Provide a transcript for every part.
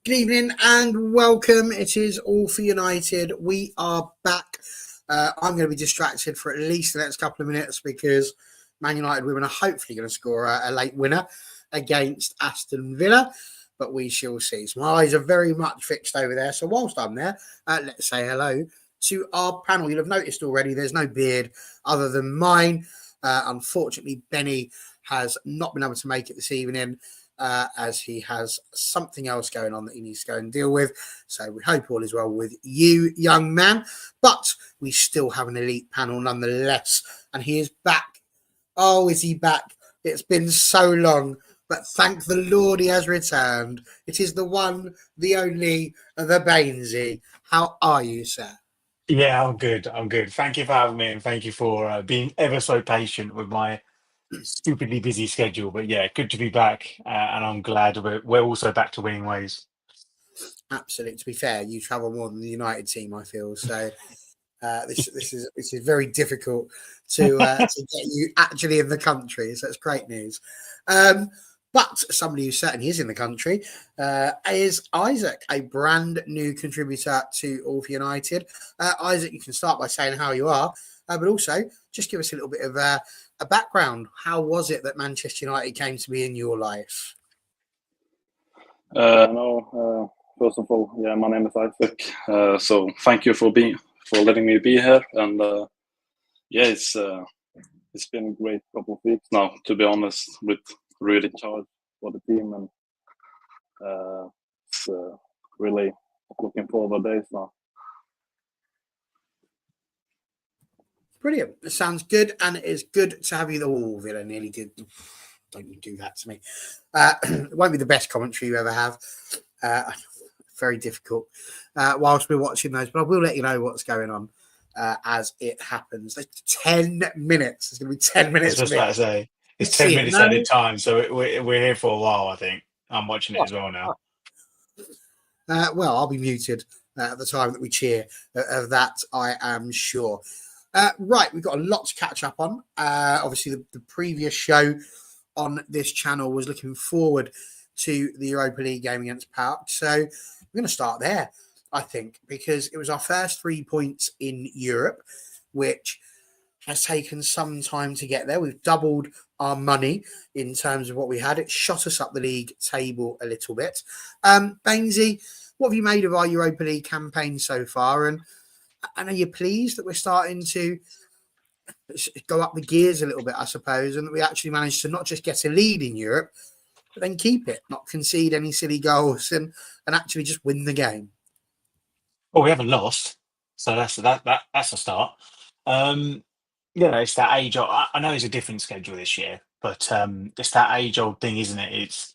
Good evening and welcome. It is All for United. We are back. I'm going to be distracted for at least the next couple of minutes because Man United women are hopefully going to score a late winner against Aston Villa, but we shall see. So my eyes are very much fixed over there. So whilst I'm there, let's say hello to our panel. You'll have noticed already there's no beard other than mine. Unfortunately, Benny has not been able to make it this evening. As he has something else going on that he needs to go and deal with. So we hope all is well with you, young man. But we still have an elite panel nonetheless. And he is back. Oh, is he back? It's been so long. But thank the Lord he has returned. It is the one, the only, the Bainesy. How are you, sir? Yeah, I'm good. I'm good. Thank you for having me, and thank you for being ever so patient with my stupidly busy schedule. But yeah, good to be back, and I'm glad we're also back to winning ways. Absolutely. To be fair, you travel more than the United team, I feel. So this is very difficult to get you actually in the country. So it's great news. But somebody who certainly is in the country is Isaac, a brand new contributor to All for United. Isaac, you can start by saying how you are, but also just give us a little bit of a background. How was it that Manchester United came to be in your life? No, first of all, yeah, my name is Isaac. So thank you for letting me be here, and yeah, it's been a great couple of weeks now, to be honest, with Ruud in charge for the team, and it's really looking forward days now. Brilliant. It sounds good, and it is good to have you. Oh, Villa nearly did. Don't you do that to me. It won't be the best commentary you ever have. Very difficult whilst we're watching those, but I will let you know what's going on as it happens. 10 minutes. It's going to be 10 minutes. I was just about to say, it's 10 minutes at a time, so we're here for a while, I think. I'm watching it as well now. Well, I'll be muted at the time that we cheer. Of that, I am sure. Right, we've got a lot to catch up on. Obviously, the previous show on this channel was looking forward to the Europa League game against PAOK. So we're going to start there, I think, because it was our first 3 points in Europe, which has taken some time to get there. We've doubled our money in terms of what we had. It shot us up the league table a little bit. Bainesy, what have you made of our Europa League campaign so far? And are you pleased that we're starting to go up the gears a little bit, I suppose, and that we actually managed to not just get a lead in Europe, but then keep it, not concede any silly goals, and actually just win the game? Well, we haven't lost, so that's a start. It's that age old. I know it's a different schedule this year, but it's that age old thing, isn't it? It's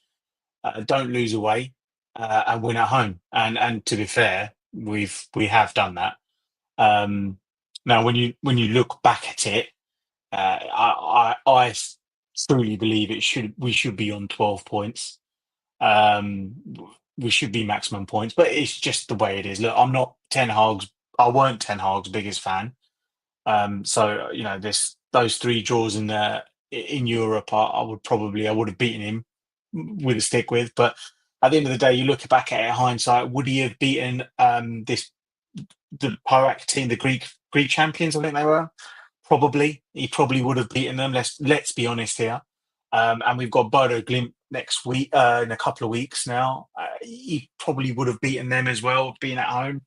don't lose away and win at home. And to be fair, we have done that. Now, when you look back at it, I truly believe we should be on 12 points. We should be maximum points, but it's just the way it is. Look, I'm not I weren't Ten Hag's biggest fan. So those 3 draws in Europe, I would have beaten him with a stick with. But at the end of the day, you look back at it, hindsight, would he have beaten the PAOK team, the Greek champions? I think they were. Probably, he probably would have beaten them. Let's be honest here. And we've got Bodo Glimt next week, in a couple of weeks now. He probably would have beaten them as well, being at home.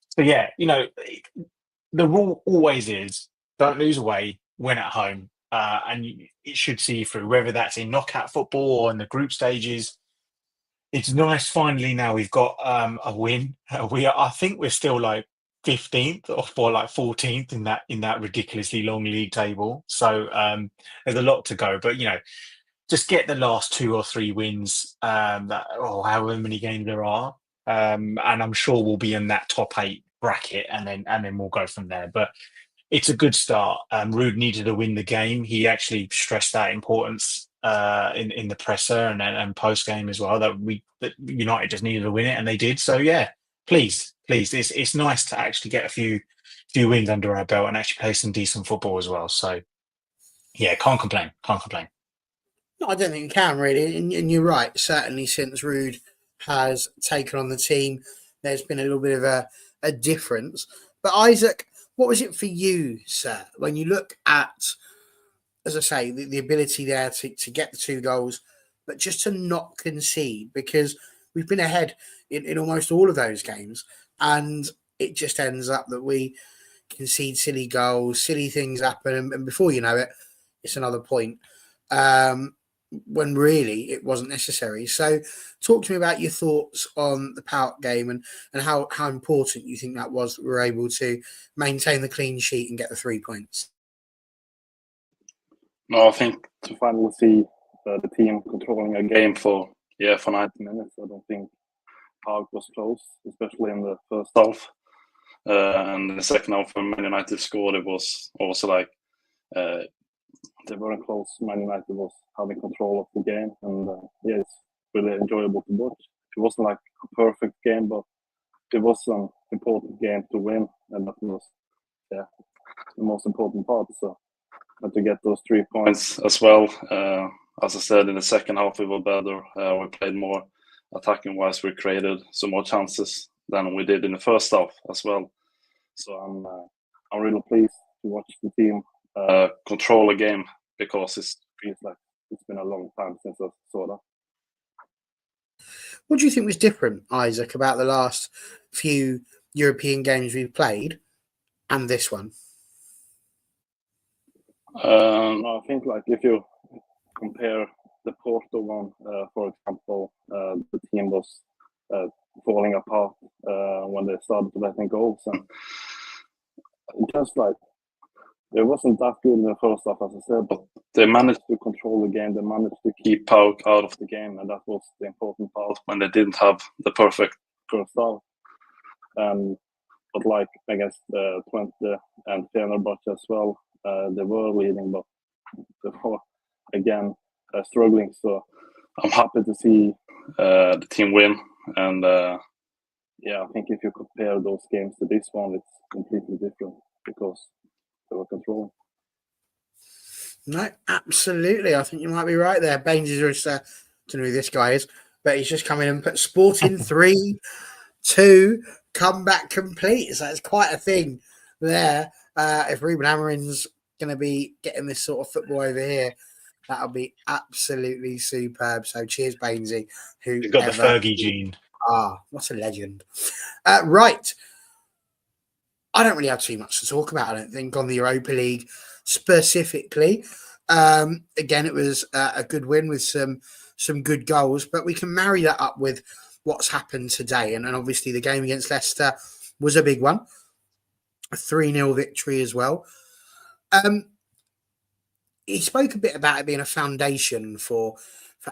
So yeah, the rule always is don't lose away, win at home, and it should see you through. Whether that's in knockout football or in the group stages, it's nice. Finally, now we've got a win. I think we're still like 15th or like 14th in that ridiculously long league table. So there's a lot to go, but just get the last 2 or 3 wins, or however many games there are, and I'm sure we'll be in that top 8 bracket, and then we'll go from there. But it's a good start. Ruud needed to win the game. He actually stressed that importance in the presser and post game as well, that United just needed to win it, and they did. So yeah, please, it's nice to actually get a few wins under our belt and actually play some decent football as well. So yeah, can't complain. No, I don't think you can really, and you're right. Certainly, since Ruud has taken on the team, there's been a little bit of a difference. But Isaac, what was it for you, sir, when you look at, as I say, the ability there to get the 2 goals, but just to not concede? Because we've been ahead in almost all of those games, and it just ends up that we concede silly goals, silly things happen, and before you know it, it's another point. When really it wasn't necessary. So talk to me about your thoughts on the PAOK game and how important you think that was that we were able to maintain the clean sheet and get the 3 points. No, I think to finally see the team controlling a game for 90 minutes, I don't think PAOK was close, especially in the first half. And in the second half, when Man United scored, it was also like they weren't close. Man United was having control of the game, and it's really enjoyable to watch. It wasn't like a perfect game, but it was an important game to win, and that was the most important part. So, and to get those 3 points as well. As I said, in the second half we were better. We played more attacking wise. We created some more chances than we did in the first half as well. So I'm really pleased to watch the team control a game, because it feels like it's been a long time since I saw that. What do you think was different, Isaac, about the last few European games we've played and this one? I think like if you compare the Porto one, for example, the team was falling apart when they started letting goals, and just like it wasn't that good in the first half, as I said, but they managed to control the game. They managed to keep PAOK out of the game, and that was the important part when they didn't have the perfect first half. But like against Twente and Fenerbahce as well, they were leading, but they were again struggling. So I'm happy to see the team win, and I think if you compare those games to this one, it's completely different because they were controlling. No, absolutely. I think you might be right there. Baines is just, I don't know who this guy is, but he's just come in and put Sporting 3-2, comeback complete. So it's quite a thing there. If Ruben Amorim's going to be getting this sort of football over here, that'll be absolutely superb. So cheers, Bainesy. You've got the Fergie gene. What a legend. Right. I don't really have too much to talk about, I don't think, on the Europa League specifically. Again, it was a good win with some good goals, but we can marry that up with what's happened today. And obviously the game against Leicester was a big one. A 3-0 victory as well. He spoke a bit about it being a foundation for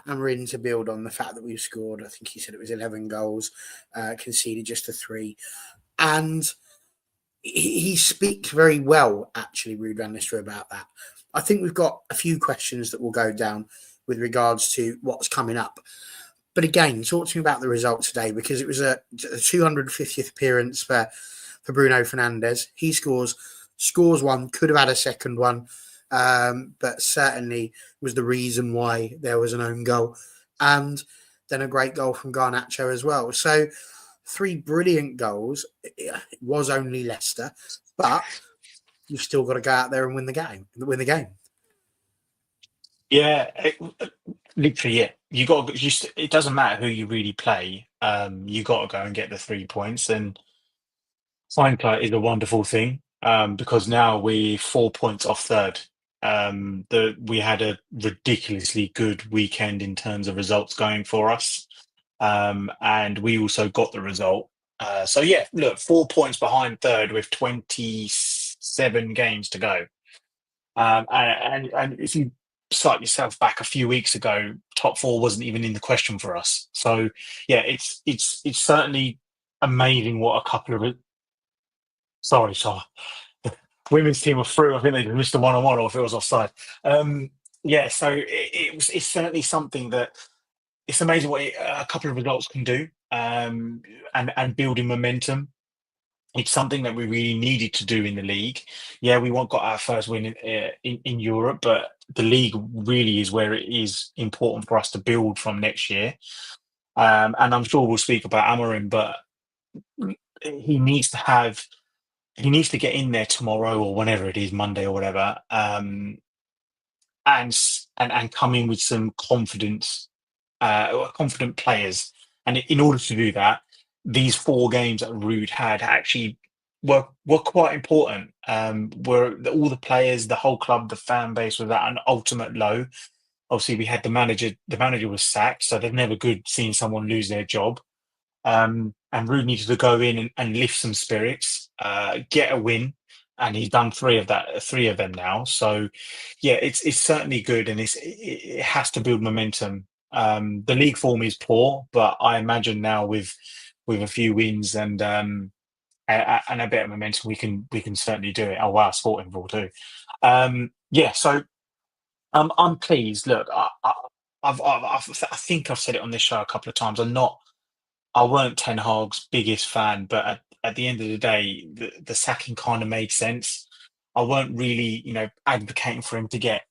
Amorim to build on, the fact that we've scored. I think he said it was 11 goals, conceded just a 3. And he speaks very well, actually, Ruud van Nistelrooy, about that. I think we've got a few questions that will go down with regards to what's coming up. But again, talk to me about the result today, because it was a 250th appearance for Bruno Fernandes. He scores one, could have had a second one, but certainly was the reason why there was an own goal. And then a great goal from Garnacho as well. So 3 brilliant goals. It was only Leicester, but you've still got to go out there and win the game. Yeah, literally, yeah. It doesn't matter who you really play. You got to go and get the 3 points, and hindsight is a wonderful thing, because now we're 4 points off third. We had a ridiculously good weekend in terms of results going for us, and we also got the result. So yeah, look, 4 points behind third with 27 games to go. And if you cite yourself back a few weeks ago, top 4 wasn't even in the question for us. So yeah, it's certainly amazing what a couple of sorry, the women's team were through. I think they missed a 1-on-1, or if it was offside. Yeah, so it's certainly something that it's amazing what a couple of results can do, and building momentum. It's something that we really needed to do in the league. Yeah, we got our first win in Europe, but the league really is where it is important for us to build from next year. And I'm sure we'll speak about Amorim, but he needs to get in there tomorrow or whenever it is, Monday or whatever, and come in with some confidence, confident players. And in order to do that, these 4 games that Ruud had actually were quite important. Were all the players, the whole club, the fan base was at an ultimate low. Obviously, we had the manager. The manager was sacked, so they're never good seeing someone lose their job. And Ruud needed to go in and lift some spirits, get a win, and he's done 3 of them now. So, yeah, it's certainly good, and it has to build momentum. The league form is poor, but I imagine now with a few wins and a bit of momentum, we can certainly do it. Oh wow, Sporting ball too. Yeah, so I'm pleased. Look, I think I've said it on this show a couple of times. I weren't Ten Hag's biggest fan, but at the end of the day, the sacking kind of made sense. I weren't really, advocating for him to get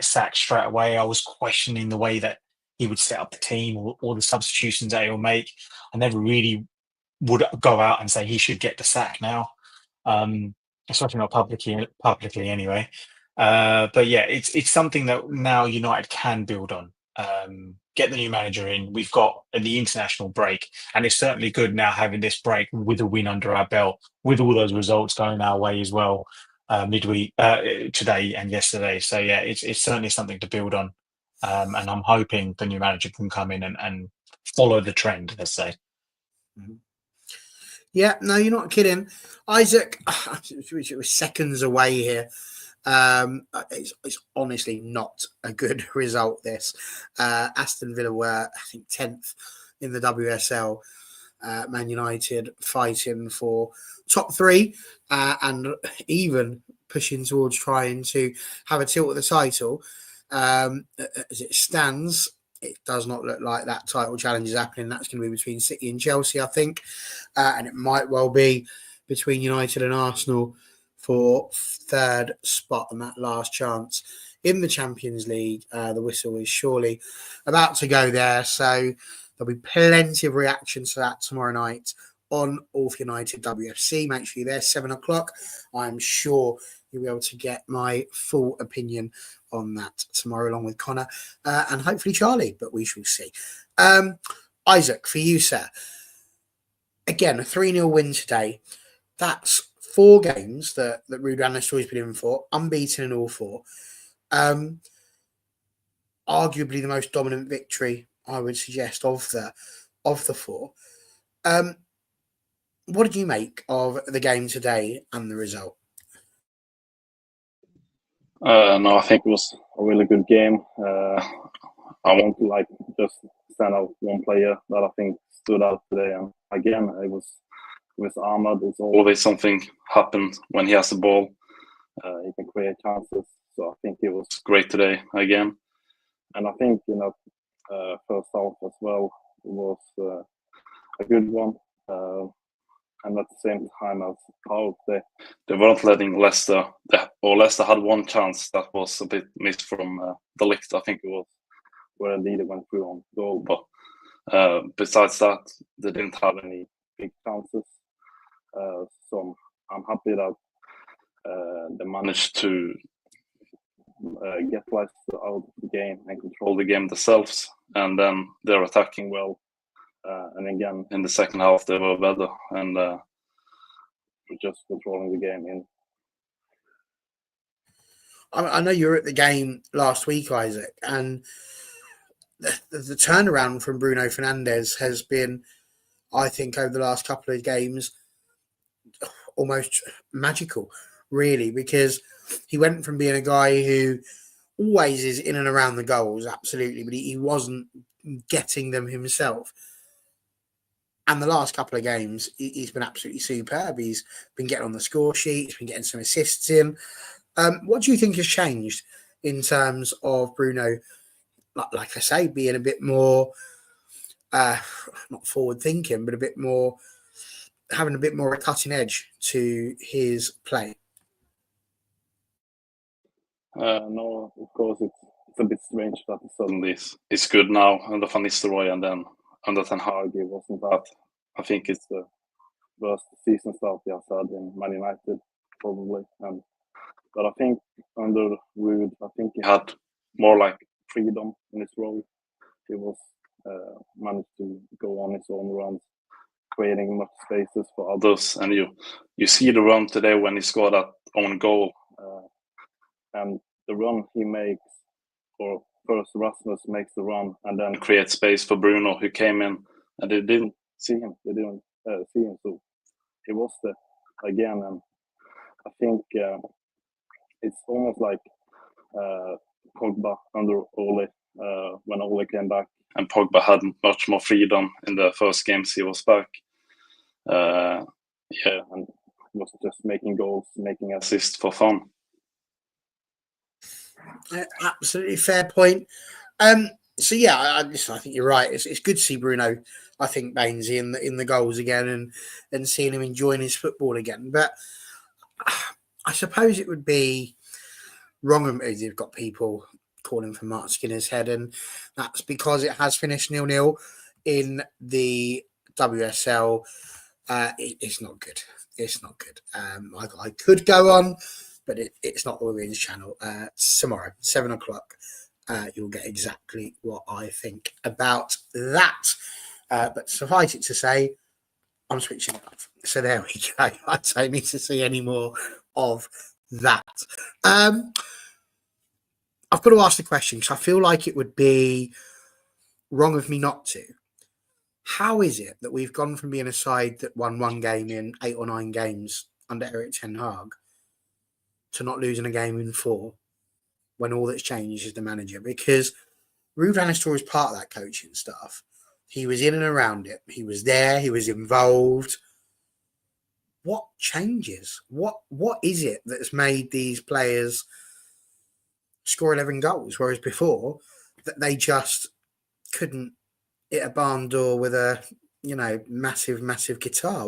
sacked straight away. I was questioning the way that he would set up the team or the substitutions that he'll make. I never really would go out and say he should get the sack now, especially not publicly anyway. But yeah, it's something that now United can build on. Get the new manager in. We've got the international break, and it's certainly good now having this break with a win under our belt, with all those results going our way as well, midweek today and yesterday. So yeah, it's certainly something to build on, and I'm hoping the new manager can come in and follow the trend, let's say. Yeah, no, you're not kidding, Isaac. It was seconds away here. It's honestly not a good result. This Aston Villa were, I think, 10th in the WSL. Man United fighting for top 3 and even pushing towards trying to have a tilt at the title. As it stands, it does not look like that title challenge is happening. That's going to be between City and Chelsea, I think, and it might well be between United and Arsenal for 3rd spot and that last chance in the Champions League. The whistle is surely about to go there, so there'll be plenty of reaction to that tomorrow night on All for United WFC. Make sure you're there, 7 o'clock. I'm sure you'll be able to get my full opinion on that tomorrow, along with Connor and hopefully Charlie, but we shall see. Isaac, for you, sir. Again, a 3-0 win today. That's 4 games that Ruud Van Nistelrooy's been in for, unbeaten in all 4. Arguably the most dominant victory, I would suggest, of the 4. What did you make of the game today and the result? No, I think it was a really good game. I want to just stand out one player that I think stood out today, and again, it was with Ahmad. It's always something happens when he has the ball. He can create chances, so I think it was great today again. And I think first half as well was a good one. And at the same time as how they weren't letting Leicester, or Leicester had one chance that was a bit missed from De Ligt. I think it was where the leader went through on goal. But besides that, they didn't have any big chances. So I'm happy that they managed to get Leicester out of the game and control the game themselves. And then they're attacking well. And again, in the second half, they were better and just controlling the game in. I know you were at the game last week, Isaac, and the turnaround from Bruno Fernandes has been, I think, over the last couple of games, almost magical, really, because he went from being a guy who always is in and around the goals, absolutely, but he wasn't getting them himself. And the last couple of games, he's been absolutely superb. He's been getting on the score sheet. He's been getting some assists in. What do you think has changed in terms of Bruno, like I say, being a bit more, not forward thinking, but a bit more, having a bit more a cutting edge to his play? No, of course, it's a bit strange that it suddenly is good now under Van Nistelrooy, and then under Ten Hag, it wasn't that. I think it's the worst season start we have had in Man United, probably. But I think under Ruud, I think he had more like freedom in his role. He was managed to go on his own runs, creating much spaces for others. And you see the run today when he scored that own goal, and the run he makes, or first Rasmus makes the run and then creates space for Bruno, who came in, and they didn't see him. They didn't see him, so he was there again. And I think it's almost like Pogba under Ole, when Ole came back, and Pogba had much more freedom in the first games he was back. And was just making goals, making assists for fun. Absolutely fair point. So yeah, I think you're right. It's good to see Bruno, I think, Bainesy in the goals again, and seeing him enjoying his football again. But I suppose it would be wrong if you've got people calling for Mark Skinner's head, and that's because it has finished 0-0 in the WSL. It's not good. It's not good. I could go on, but it's not the Women's Channel. Tomorrow, 7:00, you'll get exactly what I think about that. But suffice it to say, I'm switching it off. So there we go. I don't need to see any more of that. I've got to ask the question because I feel like it would be wrong of me not to. How is it that we've gone from being a side that won one game in 8 or 9 games under Erik Ten Hag to not losing a game in 4 when all that's changed is the manager? Because Ruud van Nistelrooy is part of that coaching staff. He was in and around it. He was there. He was involved. What changes? What is it that's made these players score 11 goals, whereas before that they just couldn't hit a barn door with a massive guitar?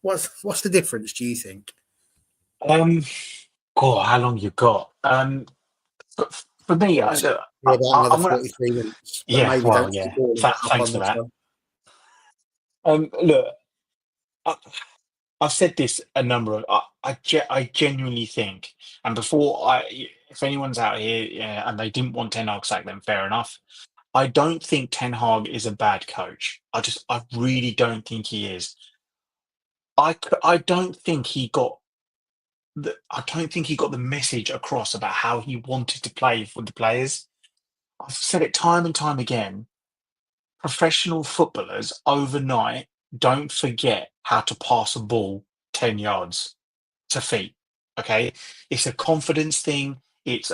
What's the difference, do you think? How long you got? For me, I'm About another gonna. 43 minutes. But Yeah, maybe well, don't yeah. keep all of that up Thanks on for the that. top. Look, I've said this a number of. I genuinely think, and if anyone's out here and they didn't want Ten Hag sacked, then fair enough. I don't think Ten Hag is a bad coach. I really don't think he is. I don't think he got the message across about how he wanted to play for the players. I've said it time and time again. Professional footballers overnight don't forget how to pass a ball 10 yards to feet. Okay. It's a confidence thing. It's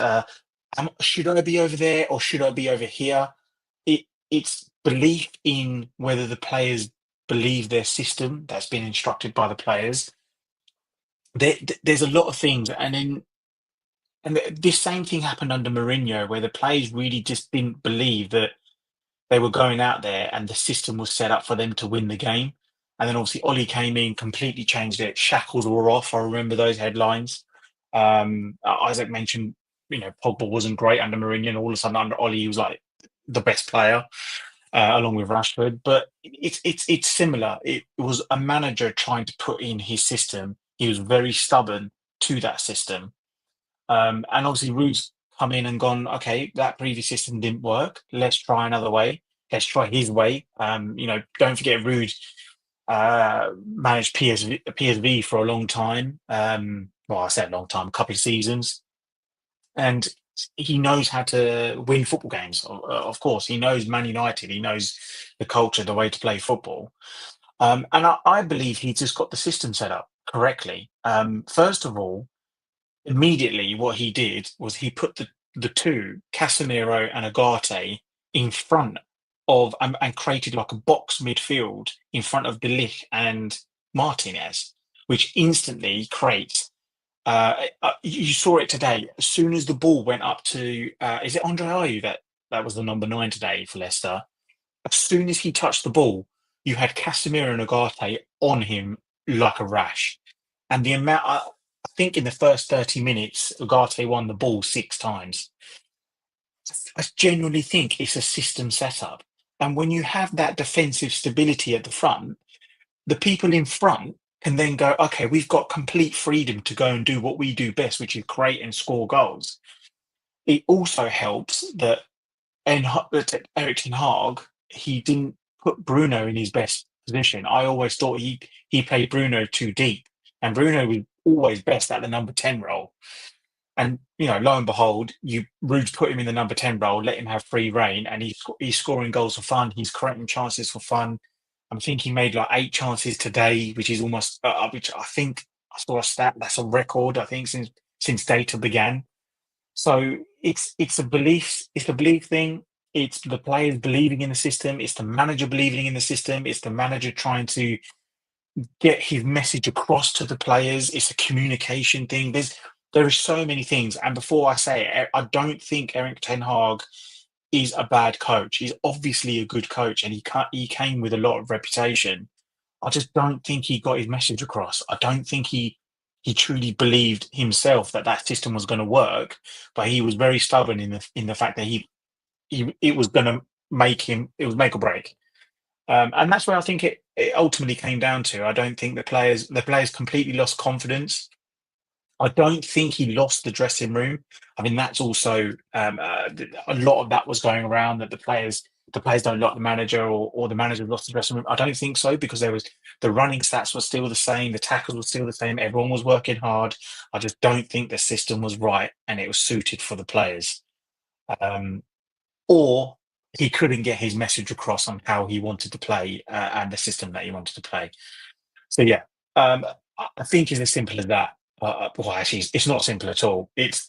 should I be over there or should I be over here? It's belief in whether the players believe their system that's been instructed by the players. There's a lot of things, and this same thing happened under Mourinho, where the players really just didn't believe that they were going out there and the system was set up for them to win the game. And then obviously Ollie came in, completely changed it. Shackles were off. I remember those headlines. Isaac mentioned, Pogba wasn't great under Mourinho, and all of a sudden under Ollie, he was like the best player, along with Rashford. But it's similar. It was a manager trying to put in his system. He was very stubborn to that system. And obviously Ruud's come in and gone, okay, that previous system didn't work. Let's try another way. Let's try his way. Don't forget Ruud managed PSV for a long time. I said a long time, a couple of seasons. And he knows how to win football games, of course. He knows Man United. He knows the culture, the way to play football. And I believe he just got the system set up correctly. First of all, immediately what he did was he put the two, Casemiro and Agate, in front of and created like a box midfield in front of De Ligt and Martinez, which instantly creates. You saw it today. As soon as the ball went up to, is it Andre Ayew that was the number 9 today for Leicester? As soon as he touched the ball, you had Casemiro and Agate on him like a rash, and the amount. I think in the first 30 minutes, Ugarte won the ball 6 times. I genuinely think it's a system setup. And when you have that defensive stability at the front, the people in front can then go, okay, we've got complete freedom to go and do what we do best, which is create and score goals. It also helps that Erik ten Hag, he didn't put Bruno in his best position. I always thought he played Bruno too deep, and Bruno was always best at the number 10 role. And lo and behold, Ruud put him in the number 10 role, let him have free reign, and he's scoring goals for fun. He's creating chances for fun. I'm thinking he made like 8 chances today, which is almost, which I think I saw a stat that's a record. I think since data began. So it's a belief thing. It's the players believing in the system. It's the manager believing in the system. It's the manager trying to get his message across to the players. It's a communication thing. There are so many things. And before I say it, I don't think Erik ten Hag is a bad coach. He's obviously a good coach, and he came with a lot of reputation. I just don't think he got his message across. I don't think he truly believed himself that system was going to work, but he was very stubborn in the fact that it was going to it was make or break. And that's where I think it ultimately came down to. I don't think the players completely lost confidence. I don't think he lost the dressing room. I mean, that's also a lot of that was going around, that the players don't like the manager, or the manager lost the dressing room. I don't think so, because the running stats were still the same, the tackles were still the same, everyone was working hard. I just don't think the system was right and it was suited for the players. Or he couldn't get his message across on how he wanted to play and the system that he wanted to play. So yeah, I think it's as simple as that. Well, actually, it's not simple at all. It's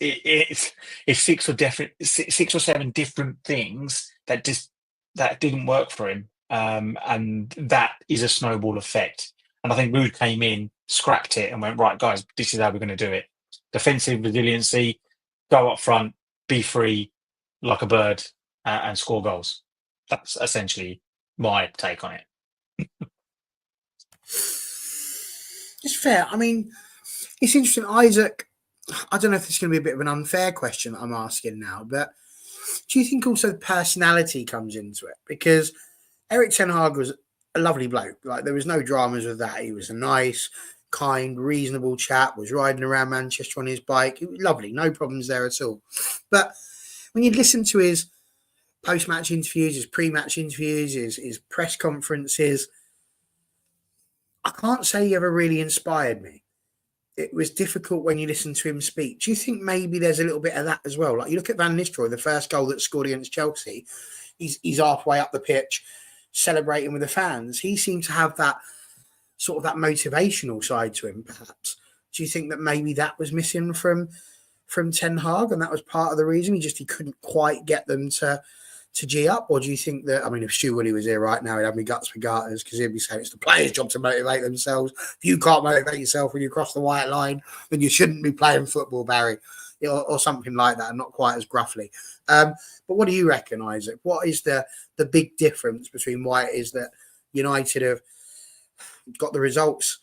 6 or 7 different things that didn't work for him, and that is a snowball effect. And I think Ruud came in, scrapped it, and went, right, guys, this is how we're going to do it. Defensive resiliency, go up front, be free like a bird, and score goals. That's essentially my take on it. It's fair. I mean, it's interesting, Isaac. I don't know if this is going to be a bit of an unfair question that I'm asking now, but do you think also the personality comes into it? Because Erik ten Hag was a lovely bloke. Like, there was no dramas with that. He was a nice, kind, reasonable chap, was riding around Manchester on his bike. It was lovely, no problems there at all. But when you listen to his post-match interviews, his pre-match interviews, his press conferences, I can't say he ever really inspired me. It was difficult when you listen to him speak. Do you think maybe there's a little bit of that as well? Like, you look at Van Nistelrooy, the first goal that scored against Chelsea, he's halfway up the pitch celebrating with the fans. He seemed to have that sort of that motivational side to him, perhaps. Do you think that maybe that was missing from Ten Hag, and that was part of the reason he couldn't quite get them to G up? Or do you think that, I mean, if Stu Woody was here right now, he'd have me guts for garters, because he'd be saying it's the players' job to motivate themselves. If you can't motivate yourself when you cross the white line, then you shouldn't be playing football, Barry, or something like that, and not quite as gruffly. But what do you reckon, Isaac? What is the big difference between why it is that United have got the results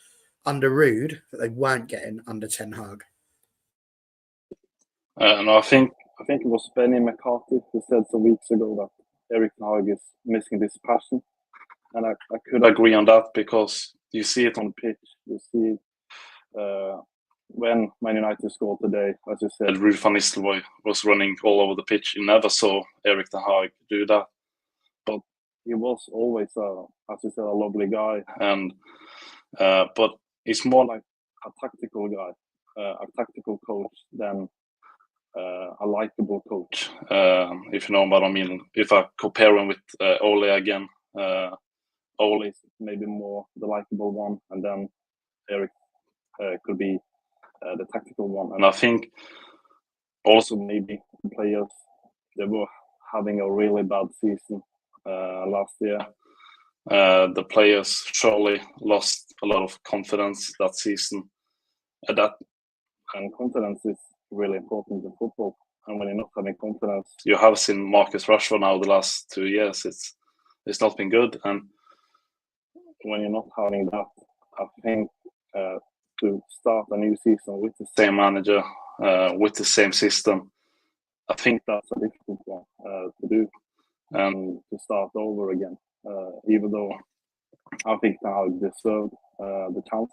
under Ruud that they weren't getting under Ten Hag? No, I think it was Benny McCarthy who said some weeks ago that Erik ten Hag is missing this passion, and I could agree on that, because you see it on pitch. You see it when Man United scored today. As you said, Ruud van Nistelrooy was running all over the pitch. You never saw Erik ten Hag do that, but he was always, as you said, a lovely guy, and but he's more like a tactical guy, a tactical coach than a likable coach, if you know what I mean. If I compare him with Ole again, Ole is maybe more the likable one, and then Erik could be the tactical one. And I think also maybe the players, they were having a really bad season last year. The players surely lost a lot of confidence that season. And confidence is really important in football. And when you're not having confidence, you have seen Marcus Rashford now the last 2 years. It's not been good. And when you're not having that, I think to start a new season with the same manager, with the same system, I think that's a difficult one to do. and to start over again. Even though I think Ten Hag deserved the chance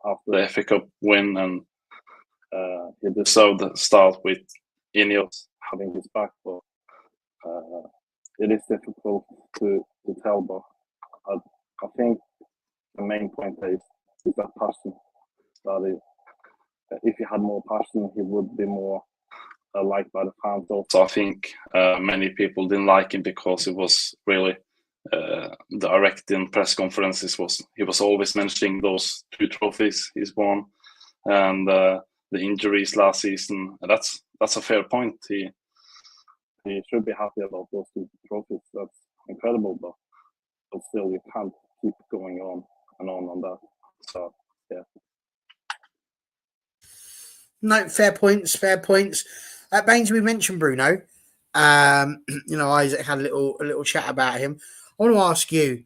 after the FA Cup win, and he deserved to start with Ineos having his back. But it is difficult to tell. But I think the main point is that passion. That if he had more passion, he would be more liked by the fans. Also, I think many people didn't like him because he was really direct in press conferences. He was always mentioning those 2 trophies he's won and the injuries last season. And that's a fair point. He should be happy about those 2 trophies. That's incredible, but still you can't keep going on and on that. So yeah. No, fair points. Baines, we mentioned Bruno. Isaac had a little chat about him. I want to ask you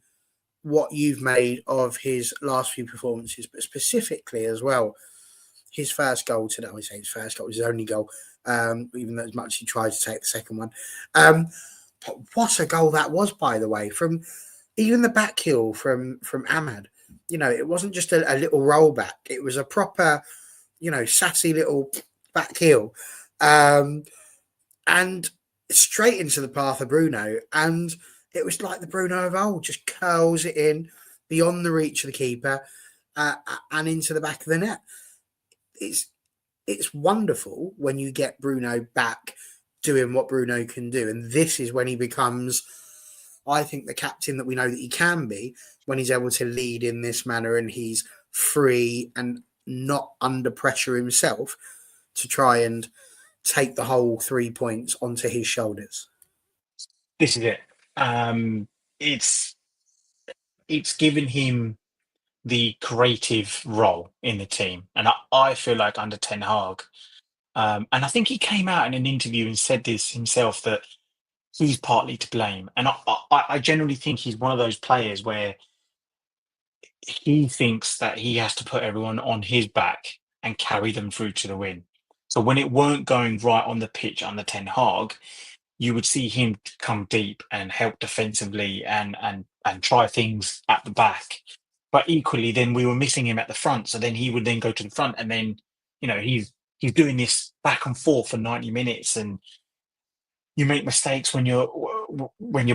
what you've made of his last few performances, but specifically as well, his first goal today. I say his first goal, his only goal, even though as much as he tried to take the second one. But what a goal that was, by the way, from even the back heel from Ahmad. It wasn't just a little rollback. It was a proper, sassy little back heel. And straight into the path of Bruno. And it was like the Bruno of old, just curls it in beyond the reach of the keeper and into the back of the net. It's wonderful when you get Bruno back doing what Bruno can do. And this is when he becomes, I think, the captain that we know that he can be, when he's able to lead in this manner and he's free and not under pressure himself to try and take the whole 3 points onto his shoulders. This is it. It's given him the creative role in the team, and I feel like under Ten Hag, and I think he came out in an interview and said this himself, that he's partly to blame. And I generally think he's one of those players where he thinks that he has to put everyone on his back and carry them through to the win. So when it weren't going right on the pitch under Ten Hag, you would see him come deep and help defensively and try things at the back. But equally, then we were missing him at the front. So then he would then go to the front, and then he's doing this back and forth for 90 minutes, and you make mistakes when you're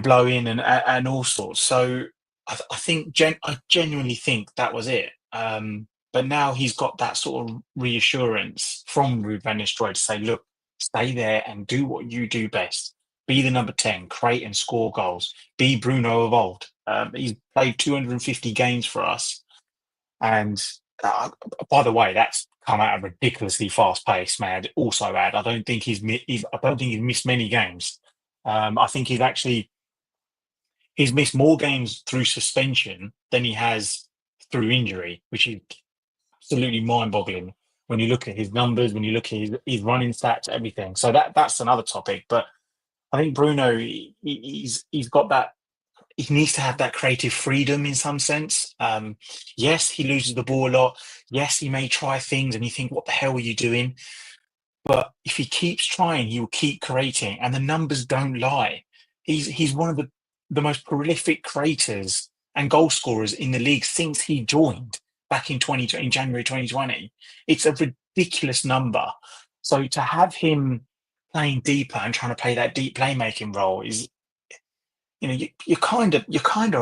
blowing and all sorts. So I genuinely think that was it. But now he's got that sort of reassurance from Ruud van Nistelrooy to say, look, stay there and do what you do best. Be the number 10, create and score goals. Be Bruno of old. He's played 250 games for us. And by the way, that's come at a ridiculously fast pace, man. Also add, I don't think he's missed many games. I think he's missed more games through suspension than he has through injury, which is absolutely mind-boggling when you look at his numbers, when you look at his running stats, everything. So that's another topic. But I think Bruno, he's got that. He needs to have that creative freedom in some sense. Yes, he loses the ball a lot. Yes, he may try things and you think, what the hell are you doing? But if he keeps trying, he will keep creating, and the numbers don't lie. He's one of the most prolific creators and goal scorers in the league since he joined back in January 2020. It's a ridiculous number. So to have him playing deeper and trying to play that deep playmaking role is, you're kind of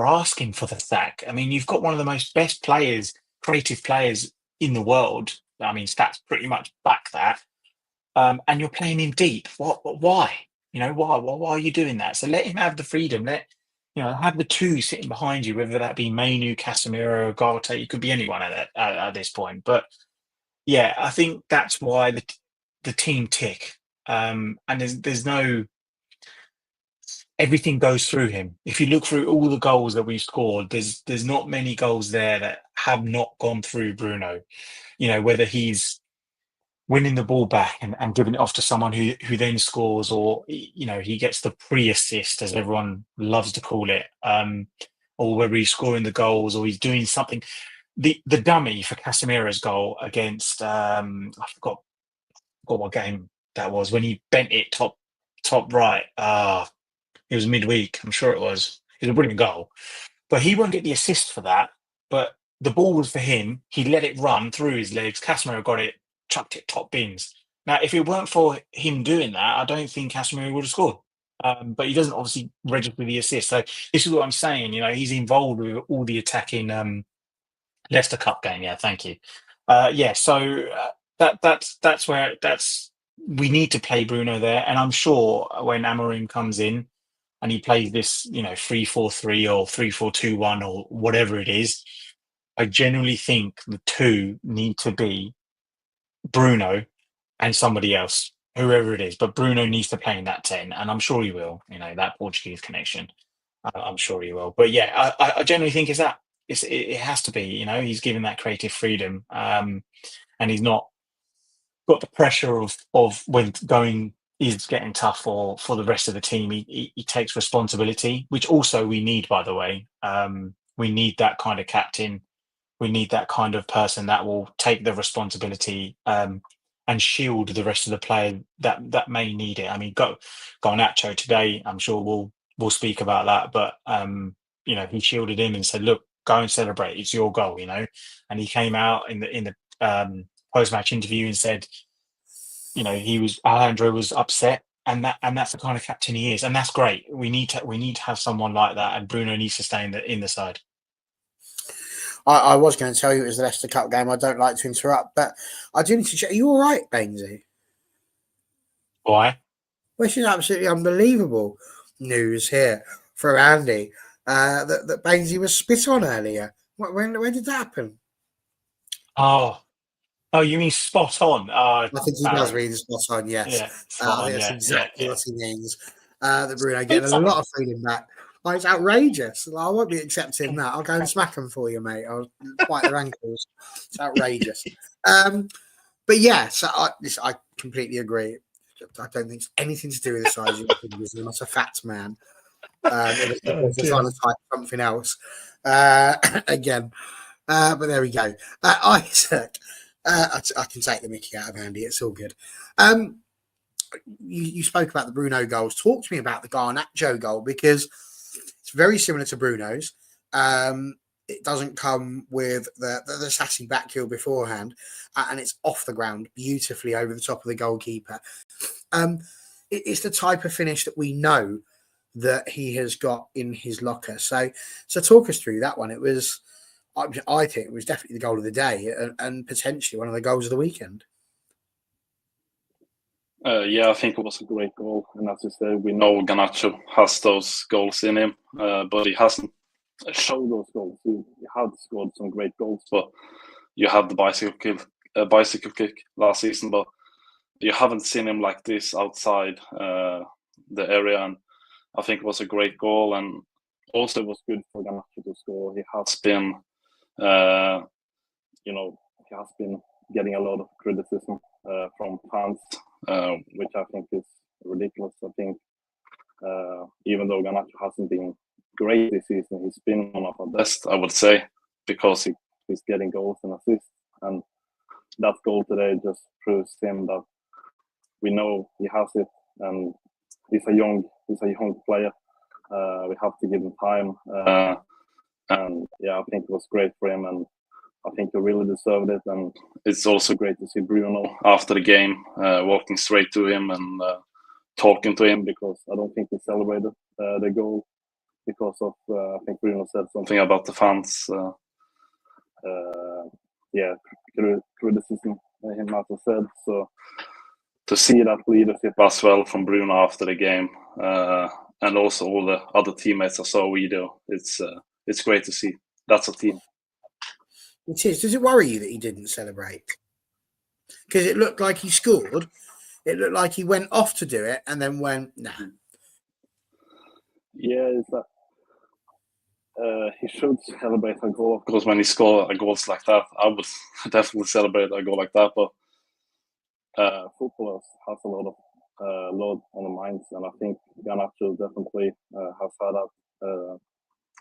asking for the sack. I mean, you've got one of the best players, creative players in the world. I mean, stats pretty much back that. And you're playing him deep. Why? Why are you doing that? So let him have the freedom. Have the 2 sitting behind you, whether that be Mainu, Casemiro, Ugarte. It could be anyone at this point. But yeah, I think that's why the team tick. And there's no. Everything goes through him. If you look through all the goals that we've scored, there's not many goals there that have not gone through Bruno. Whether he's winning the ball back and giving it off to someone who then scores, or he gets the pre-assist, as everyone loves to call it, or whether he's scoring the goals or he's doing something. The dummy for Casemiro's goal against I forgot what game that was, when he bent it top right. It was midweek. I'm sure it was. It was a brilliant goal. But he won't get the assist for that. But the ball was for him. He let it run through his legs. Casemiro got it, chucked it top bins. Now, if it weren't for him doing that, I don't think Casemiro would have scored. But he doesn't obviously register the assist. So this is what I'm saying. He's involved with all the attacking Leicester Cup game. Yeah, thank you. So that's where we need to play Bruno there, and I'm sure when Amorim comes in and he plays this, 3-4-3 or 3-4-2-1 or whatever it is, I genuinely think the two need to be Bruno and somebody else, whoever it is. But Bruno needs to play in that 10, and I'm sure he will. That Portuguese connection. I'm sure he will. But yeah, I generally think it's that. It has to be. He's given that creative freedom, and he's not got the pressure of when going is getting tough for the rest of the team. He takes responsibility, which also we need, by the way. We need that kind of captain. We need that kind of person that will take the responsibility and shield the rest of the player that may need it. I mean, Garnacho today, I'm sure we'll speak about that, but he shielded him and said, "Look, go and celebrate. It's your goal," And he came out in the post-match interview and said, Alejandro was upset, and that's the kind of captain he is, and that's great. We need to have someone like that, and Bruno needs to stay in the side. I was going to tell you it was the Leicester Cup game. I don't like to interrupt, but I do need to check. Are you all right, Bainesy? Why? Which is absolutely unbelievable news here for Andy that Bainesy was spit on earlier. When did that happen? Oh, you mean spot on? I think he does mean spot on, yes. Yeah, spot on, that's yeah, exactly yeah. what he means. That Bruno getting a lot of freedom back. Like, it's outrageous. I won't be accepting that. I'll go and smack them for you, mate. I'll bite their ankles. It's outrageous. But yeah, so I completely agree. I don't think it's anything to do with the size of your fingers. You're not a fat man. If you're trying to type something else again. But there we go. Isaac, I can take the mickey out of Andy. It's all good. You spoke about the Bruno goals. Talk to me about the Garnacho goal, because it's very similar to Bruno's. It doesn't come with the sassy back heel beforehand, and it's off the ground beautifully over the top of the goalkeeper. It's the type of finish that we know that he has got in his locker. So talk us through that one. I think it was definitely the goal of the day and potentially one of the goals of the weekend. I think it was a great goal. And as you said, we know Garnacho has those goals in him, but he hasn't showed those goals. He had scored some great goals, but you had the bicycle kick last season, but you haven't seen him like this outside the area. And I think it was a great goal, and also it was good for Garnacho to score. He has been, he has been getting a lot of criticism from fans, which I think is ridiculous. I think even though Garnacho hasn't been great this season, he's been one of our best, I would say, because he's getting goals and assists. And that goal today just proves him that we know he has it, and he's a young player. We have to give him time, and I think it was great for him, and I think he really deserved it. And it's also great to see Bruno after the game walking straight to him and talking to him, because I don't think he celebrated the goal because of I think Bruno said something about the fans. Criticism him, as I said. So to see that leadership as well from Bruno after the game, and also all the other teammates I saw we do, it's great to see. That's a team. It is. Does it worry you that he didn't celebrate? Because it looked like he scored. It looked like he went off to do it and then went, nah. Yeah, it's that. He should celebrate a goal. Of course, when he scores a goals like that, I would definitely celebrate a goal like that. But footballers have a lot on the minds, and I think Garnacho definitely has had that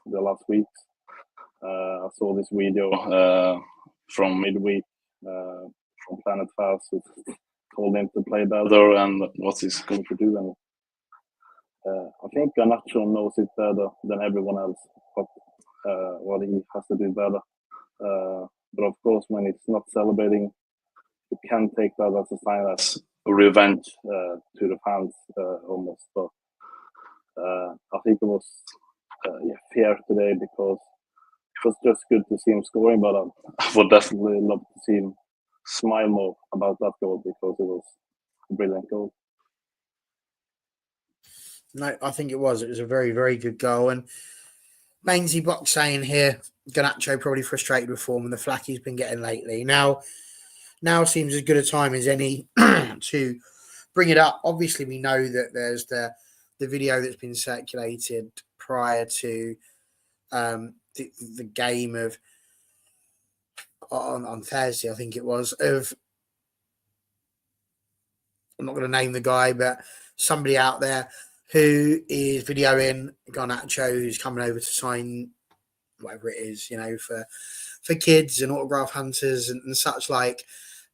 the last weeks. I saw this video from midweek from Planet Fast, who told him to play better and what he's going to do. And I think Garnacho knows it better than everyone else, what he has to do better. But of course, when it's not celebrating, you can take that as a sign as revenge to the fans almost. But I think it was fair today because it was just good to see him scoring. But I would definitely love to see him smile more about that goal because it was a brilliant goal. No, I think it was. It was a very, very good goal. And Mainsy Box saying here, Garnacho probably frustrated with form and the flack he's been getting lately. Now seems as good a time as any to bring it up. Obviously, we know that there's the video that's been circulated prior to the game of on Thursday, I think it was, of, I'm not going to name the guy, but somebody out there who is videoing Garnacho who's coming over to sign whatever it is, for kids and autograph hunters and such like.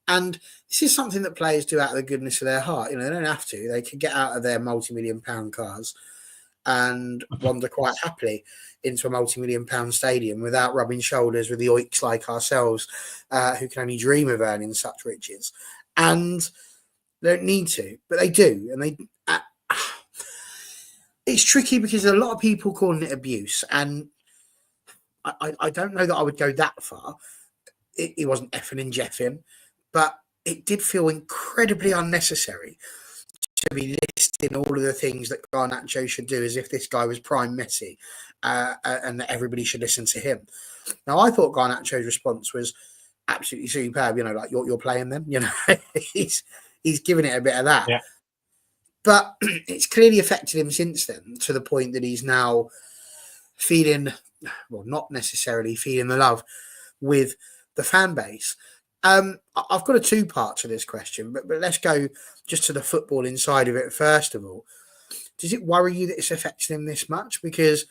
And this is something that players do out of the goodness of their heart. They don't have to. They can get out of their multi-million-pound cars and wander quite happily into a multi-million-pound stadium without rubbing shoulders with the oiks like ourselves, who can only dream of earning such riches. And they don't need to, but they do. And it's tricky because a lot of people calling it abuse, and I don't know that I would go that far. It wasn't effing and jeffing, but it did feel incredibly unnecessary to be listing all of the things that Garnacho should do as if this guy was prime Messi, and that everybody should listen to him. Now, I thought Garnacho's response was absolutely superb. Like you're playing them. He's given it a bit of that. Yeah. But it's clearly affected him since then, to the point that he's now not necessarily feeding the love with the fan base. I've got a two-part to this question, but let's go just to the football inside of it first of all. Does it worry you that it's affecting him this much? Because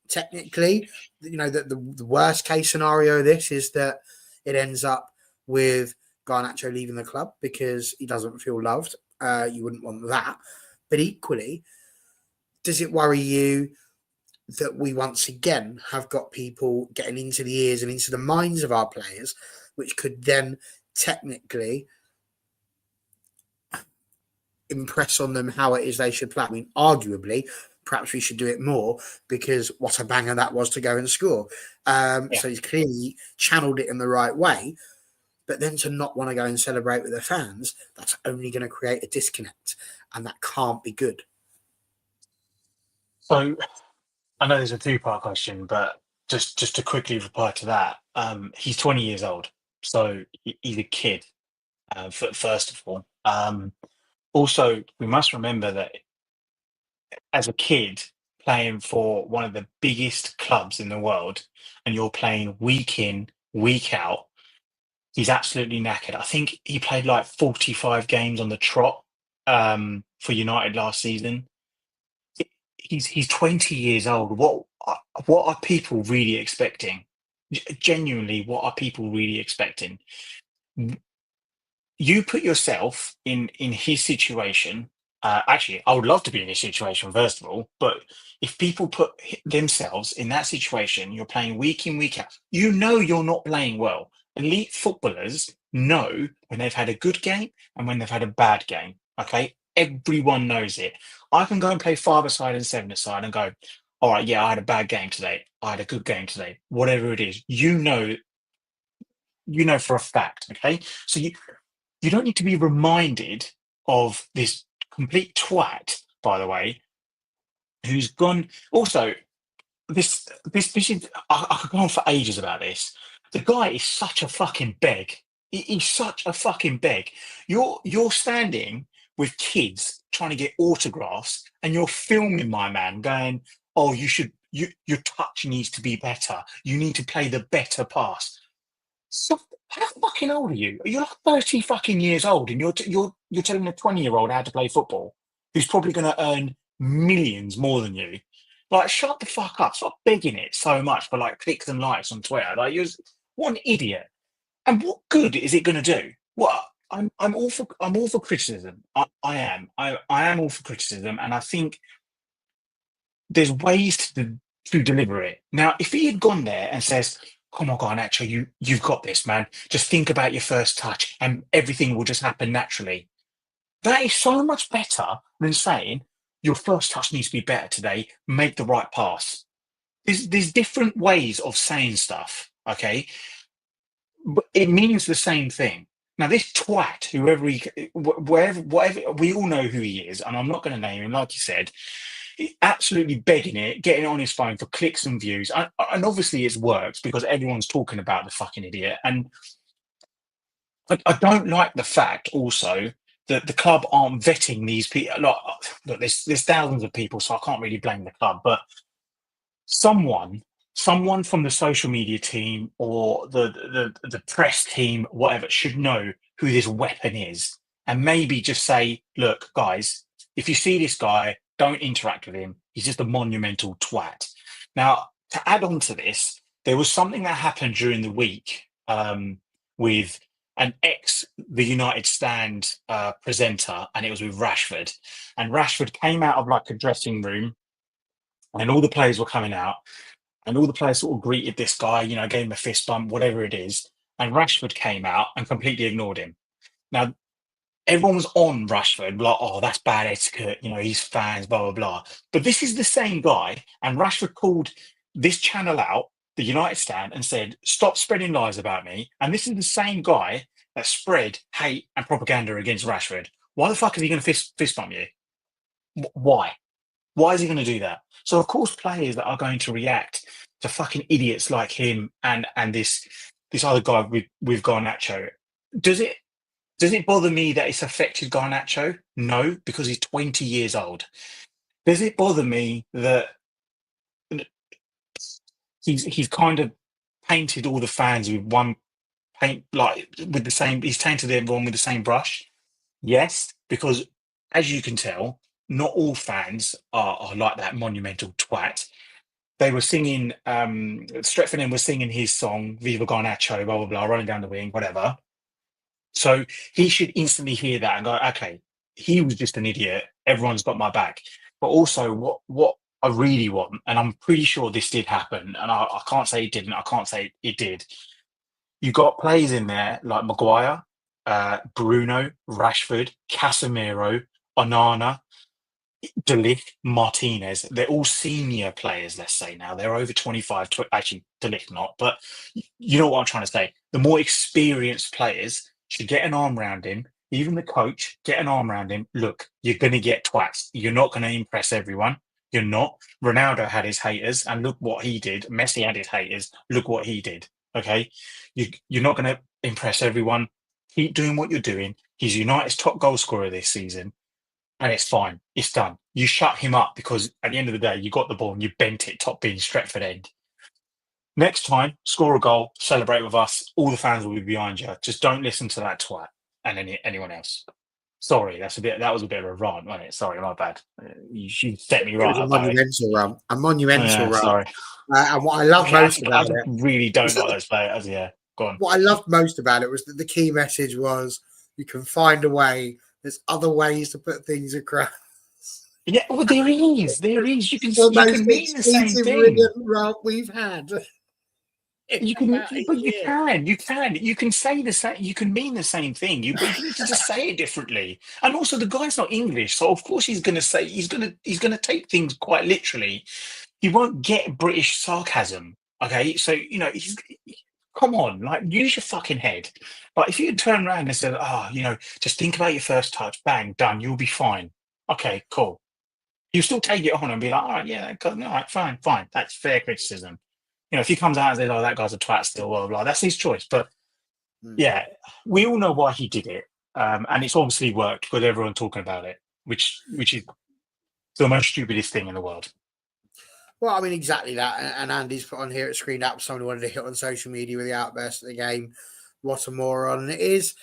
technically, the worst case scenario of this is that it ends up with Garnacho leaving the club because he doesn't feel loved. You wouldn't want that. But equally, does it worry you that we once again have got people getting into the ears and into the minds of our players, which could then technically impress on them how it is they should play? I mean, arguably, perhaps we should do it more because what a banger that was to go and score. So he's clearly channeled it in the right way. But then to not want to go and celebrate with the fans, that's only going to create a disconnect, and that can't be good. So I know there's a two-part question, but just to quickly reply to that, he's 20 years old, so he's a kid, first of all. Also, we must remember that as a kid playing for one of the biggest clubs in the world, and you're playing week in, week out, he's absolutely knackered. I think he played like 45 games on the trot for United last season. He's 20 years old. What are people really expecting? Genuinely, what are people really expecting? You put yourself in his situation. Actually, I would love to be in his situation, first of all. But if people put themselves in that situation, you're playing week in, week out. You're not playing well. Elite footballers know when they've had a good game and when they've had a bad game. Okay, everyone knows it. I can go and play five-a-side and seven-a-side and go, all right, yeah, I had a bad game today. I had a good game today. Whatever it is, you know for a fact. Okay, so you don't need to be reminded of this complete twat, by the way, who's gone. Also, this is, I could go on for ages about this. The guy is such a fucking beg. He's such a fucking beg. You're standing with kids trying to get autographs, and you're filming my man, going, "Oh, your touch needs to be better. You need to play the better pass." So, how fucking old are you? You're like 30 fucking years old, and you're telling a 20-year-old how to play football, who's probably going to earn millions more than you. Like, shut the fuck up! Stop begging it so much for like clicks and likes on Twitter. Like, what an idiot! And what good is it going to do? What I'm all for criticism. I am all for criticism, and I think there's ways to deliver it. Now, if he had gone there and says, "Come on, Garnacho, you've got this, man. Just think about your first touch, and everything will just happen naturally." That is so much better than saying your first touch needs to be better today. Make the right pass. There's different ways of saying stuff. Okay, but it means the same thing. Now, this twat, whoever he, whatever, we all know who he is, and I'm not going to name him, like you said, absolutely begging it, getting it on his phone for clicks and views, and obviously it's worked because everyone's talking about the fucking idiot. And I don't like the fact also that the club aren't vetting these people. Like, look, there's thousands of people, so I can't really blame the club, but someone from the social media team or the press team, whatever, should know who this weapon is, and maybe just say, look, guys, if you see this guy, don't interact with him. He's just a monumental twat. Now, to add on to this, there was something that happened during the week with an the United Stand presenter, and it was with Rashford. And Rashford came out of like a dressing room, and all the players were coming out, and all the players sort of greeted this guy, you know, gave him a fist bump, whatever it is. And Rashford came out and completely ignored him. Now, everyone was on Rashford, like, oh, that's bad etiquette, you know, he's fans, blah, blah, blah. But this is the same guy, and Rashford called this channel out, the United Stand, and said, stop spreading lies about me. And this is the same guy that spread hate and propaganda against Rashford. Why the fuck is he going to fist bump you? Why? Why is he going to do that? So, of course, players that are going to react to fucking idiots like him and this other guy with Garnacho, does it bother me that it's affected Garnacho? No, because he's 20 years old. Does it bother me that he's kind of painted all the fans with one paint, like with the same? He's tainted everyone with the same brush. Yes, because as you can tell, not all fans are like that monumental twat. They were singing, Stretford End was singing his song, Viva Garnacho, blah, blah, blah, running down the wing, whatever. So he should instantly hear that and go, okay, he was just an idiot. Everyone's got my back. But also what I really want, and I'm pretty sure this did happen, and I can't say it didn't, I can't say it did. You got players in there like Maguire, Bruno, Rashford, Casemiro, Onana, De Ligt, Martinez. They're all senior players, let's say now. They're over 25, actually, De Ligt not, but you know what I'm trying to say. The more experienced players should get an arm around him, even the coach, get an arm around him. Look, you're going to get twats. You're not going to impress everyone. You're not. Ronaldo had his haters, and look what he did. Messi had his haters. Look what he did. Okay? You're not going to impress everyone. Keep doing what you're doing. He's United's top goal scorer this season. And it's fine. It's done. You shut him up because at the end of the day, you got the ball and you bent it top bin Stretford End. Next time, score a goal, celebrate with us. All the fans will be behind you. Just don't listen to that twat and anyone else. Sorry, that was a bit of a rant, wasn't it? Sorry, my bad. You set me It right was a about it. monumental run. A monumental Yeah, run. sorry. And what I love most about it, really don't like those players. Yeah, go on. what I loved most about it was that the key message was you can find a way. There's other ways to put things across. Yeah, well, there is. You can The most mean the same expensive thing. ridden run we've had. You can say the same. You can mean the same thing. But you need to just say it differently. And also, the guy's not English, so of course he's going to say he's going to take things quite literally. He won't get British sarcasm. Okay, so come on, like use your fucking head. Like if you turn around and said, "Oh, just think about your first touch, bang, done, you'll be fine." Okay, cool. You still take it on and be like, "All right, yeah, all right, fine. That's fair criticism." If he comes out and says, "Oh, that guy's a twat," still, blah, blah, blah, that's his choice. But yeah, we all know why he did it, and it's obviously worked with everyone talking about it, which is the most stupidest thing in the world. Well, I mean, exactly that. And Andy's put on here at Screen Up, someone wanted to hit on social media with the outburst of the game. What a moron. And it is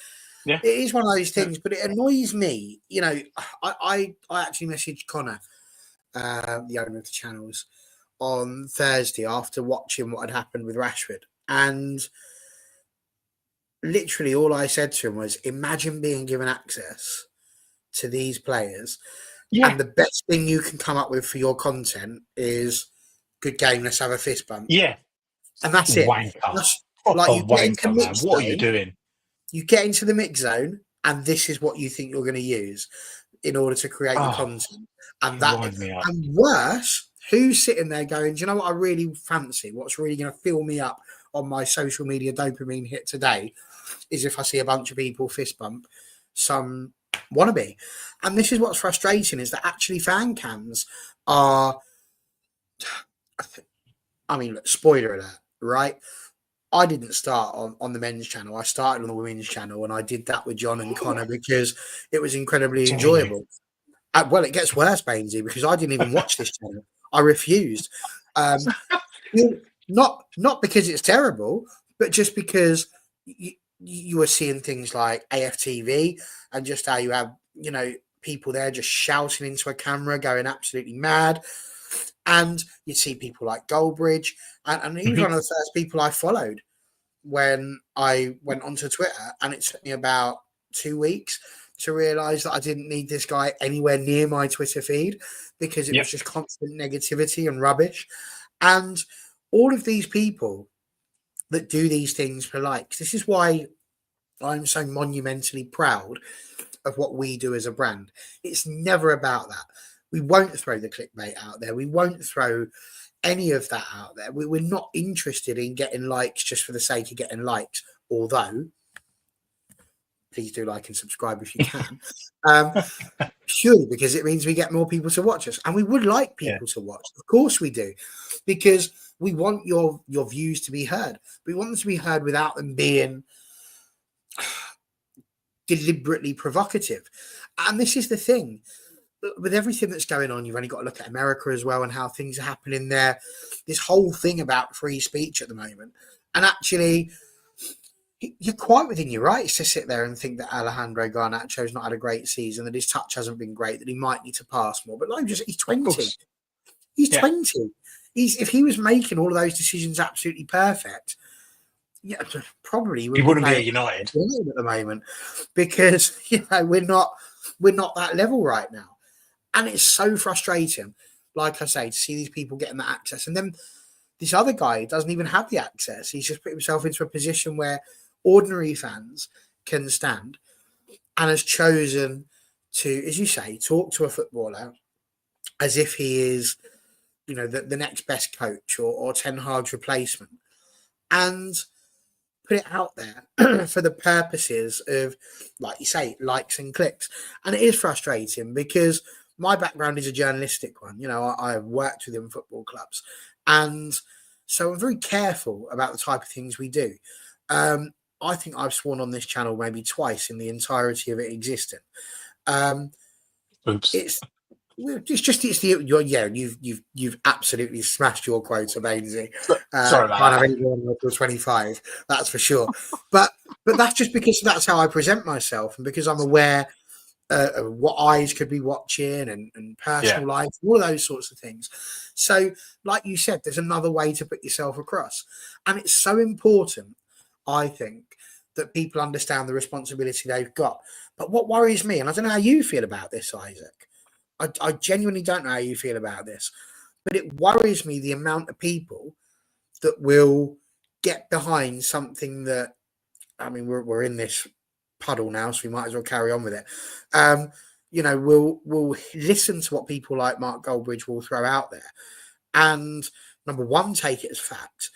one of those things, but it annoys me. I actually messaged Connor, the owner of the channels, on Thursday after watching what had happened with Rashford. And literally all I said to him was, imagine being given access to these players. Yeah. And the best thing you can come up with for your content is good game, let's have a fist bump. Yeah. And that's it. Wanker. That's, Proper like, you get into wanker, man. mix What are you zone, doing? you get into the mix zone, and this is what you think you're going to use in order to create your content. And that, Wind me up. and worse, who's sitting there going, do you know what I really fancy? What's really going to fill me up on my social media dopamine hit today is if I see a bunch of people fist bump some wannabe. And this is what's frustrating, is that actually fan cams are, I mean, look, spoiler alert, right? I didn't start on the men's channel. I started on the women's channel, and I did that with John and Connor because it was incredibly enjoyable. Well, it gets worse, Bainesy, because I didn't even watch this channel. I refused. Not because it's terrible, but just because you were seeing things like AFTV and just how you have, people there just shouting into a camera, going absolutely mad. And you'd see people like Goldbridge, and he was one of the first people I followed when I went onto Twitter, and it took me about 2 weeks to realize that I didn't need this guy anywhere near my Twitter feed because it was just constant negativity and rubbish. And all of these people that do these things for likes, this is why I'm so monumentally proud of what we do as a brand. It's never about that. We won't throw the clickbait out there. We won't throw any of that out there. We're not interested in getting likes just for the sake of getting likes, although please do like and subscribe if you can. Purely because it means we get more people to watch us, and we would like people to watch. Of course we do, because we want your views to be heard. We want them to be heard without them being deliberately provocative. And this is the thing. With everything that's going on, you've only got to look at America as well and how things are happening there. This whole thing about free speech at the moment. And actually, you're quite within your rights to sit there and think that Alejandro Garnacho's not had a great season, that his touch hasn't been great, that he might need to pass more. But like, he's 20. He's 20. If he was making all of those decisions absolutely perfect, probably he wouldn't be at United at the moment, because we're not that level right now. And it's so frustrating, like I say, to see these people getting that access. And then this other guy doesn't even have the access. He's just put himself into a position where ordinary fans can stand, and has chosen to, as you say, talk to a footballer as if he is, the next best coach or Ten Hag's replacement, and put it out there for the purposes of, like you say, likes and clicks. And it is frustrating because my background is a journalistic one. I've worked within football clubs, and so I'm very careful about the type of things we do. I think I've sworn on this channel maybe twice in the entirety of it existing. Oops. You've absolutely smashed your quota, Bainesy. Sorry about that. Until 25, that's for sure. But that's just because that's how I present myself, and because I'm aware of what eyes could be watching and personal life, all of those sorts of things. So, like you said, there's another way to put yourself across, and it's so important, I think, that people understand the responsibility they've got. But what worries me, and I don't know how you feel about this, Isaac, I genuinely don't know how you feel about this, but it worries me the amount of people that will get behind something that, I mean, we're in this puddle now, so we might as well carry on with it. We'll listen to what people like Mark Goldbridge will throw out there, and number one, take it as fact,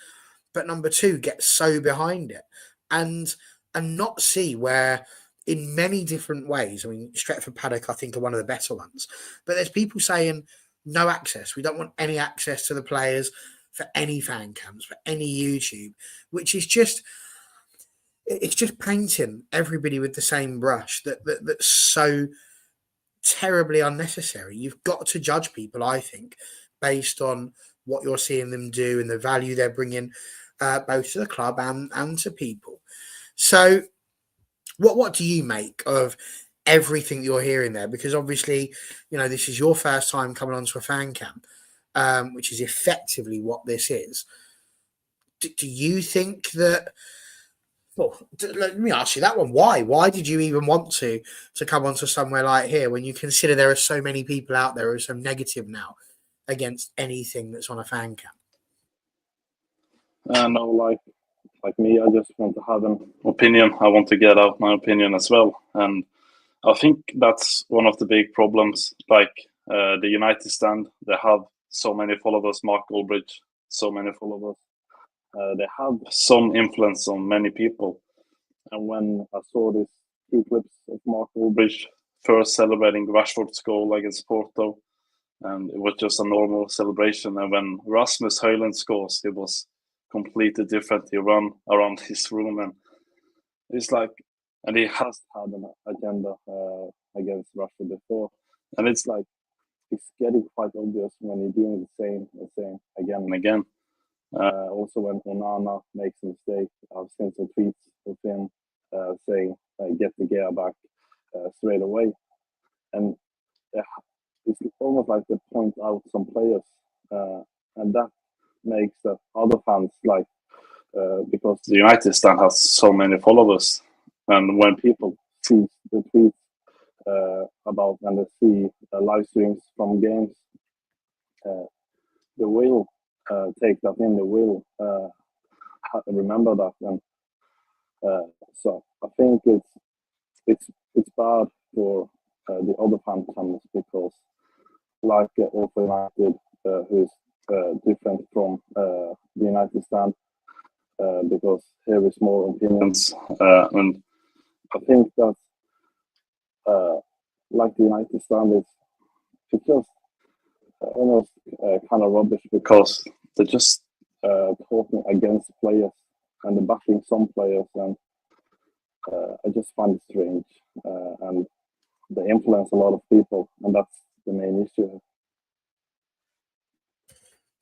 but number two, get so behind it and not see where, in many different ways, I mean, Stretford Paddock, I think, are one of the better ones, but there's people saying no access. We don't want any access to the players for any fan cams, for any YouTube, which is just, it's just painting everybody with the same brush that's so terribly unnecessary. You've got to judge people, I think, based on what you're seeing them do and the value they're bringing both to the club and to people. So what do you make of everything you're hearing there? Because obviously, this is your first time coming onto a fan cam, which is effectively what this is. Do you think that Well, let me ask you that one. Why? Why did you even want to come onto somewhere like here when you consider there are so many people out there who are so negative now against anything that's on a fan cam? No, like me, I just want to have an opinion. I want to get out my opinion as well, and I think that's one of the big problems. Like the United stand, they have so many followers. Mark Goldbridge, so many followers. They have some influence on many people. And when I saw these two clips of Mark Goldbridge first celebrating Rashford's goal against Porto, and it was just a normal celebration. And when Rasmus Højlund scores, it was completely different. He ran around his room, and it's like, and he has had an agenda against Russia before, and it's like it's getting quite obvious when you're doing the same again and again. Also, when Onana makes a mistake, I've seen some tweets of him saying, "Get the gear back straight away," and it's almost like they point out some players, and that makes the other fans like. Because the United stand has so many followers, and when people see the tweets about and they see live streams from games, they will take that in. They will remember that, and so I think it's bad for the other fan channels because, like All4 United, who's different from the United stand. Because here is more opinions, and I think that like the United stand it's just almost kind of rubbish because they're just talking against players and they're backing some players, and I just find it strange, and they influence a lot of people, and that's the main issue.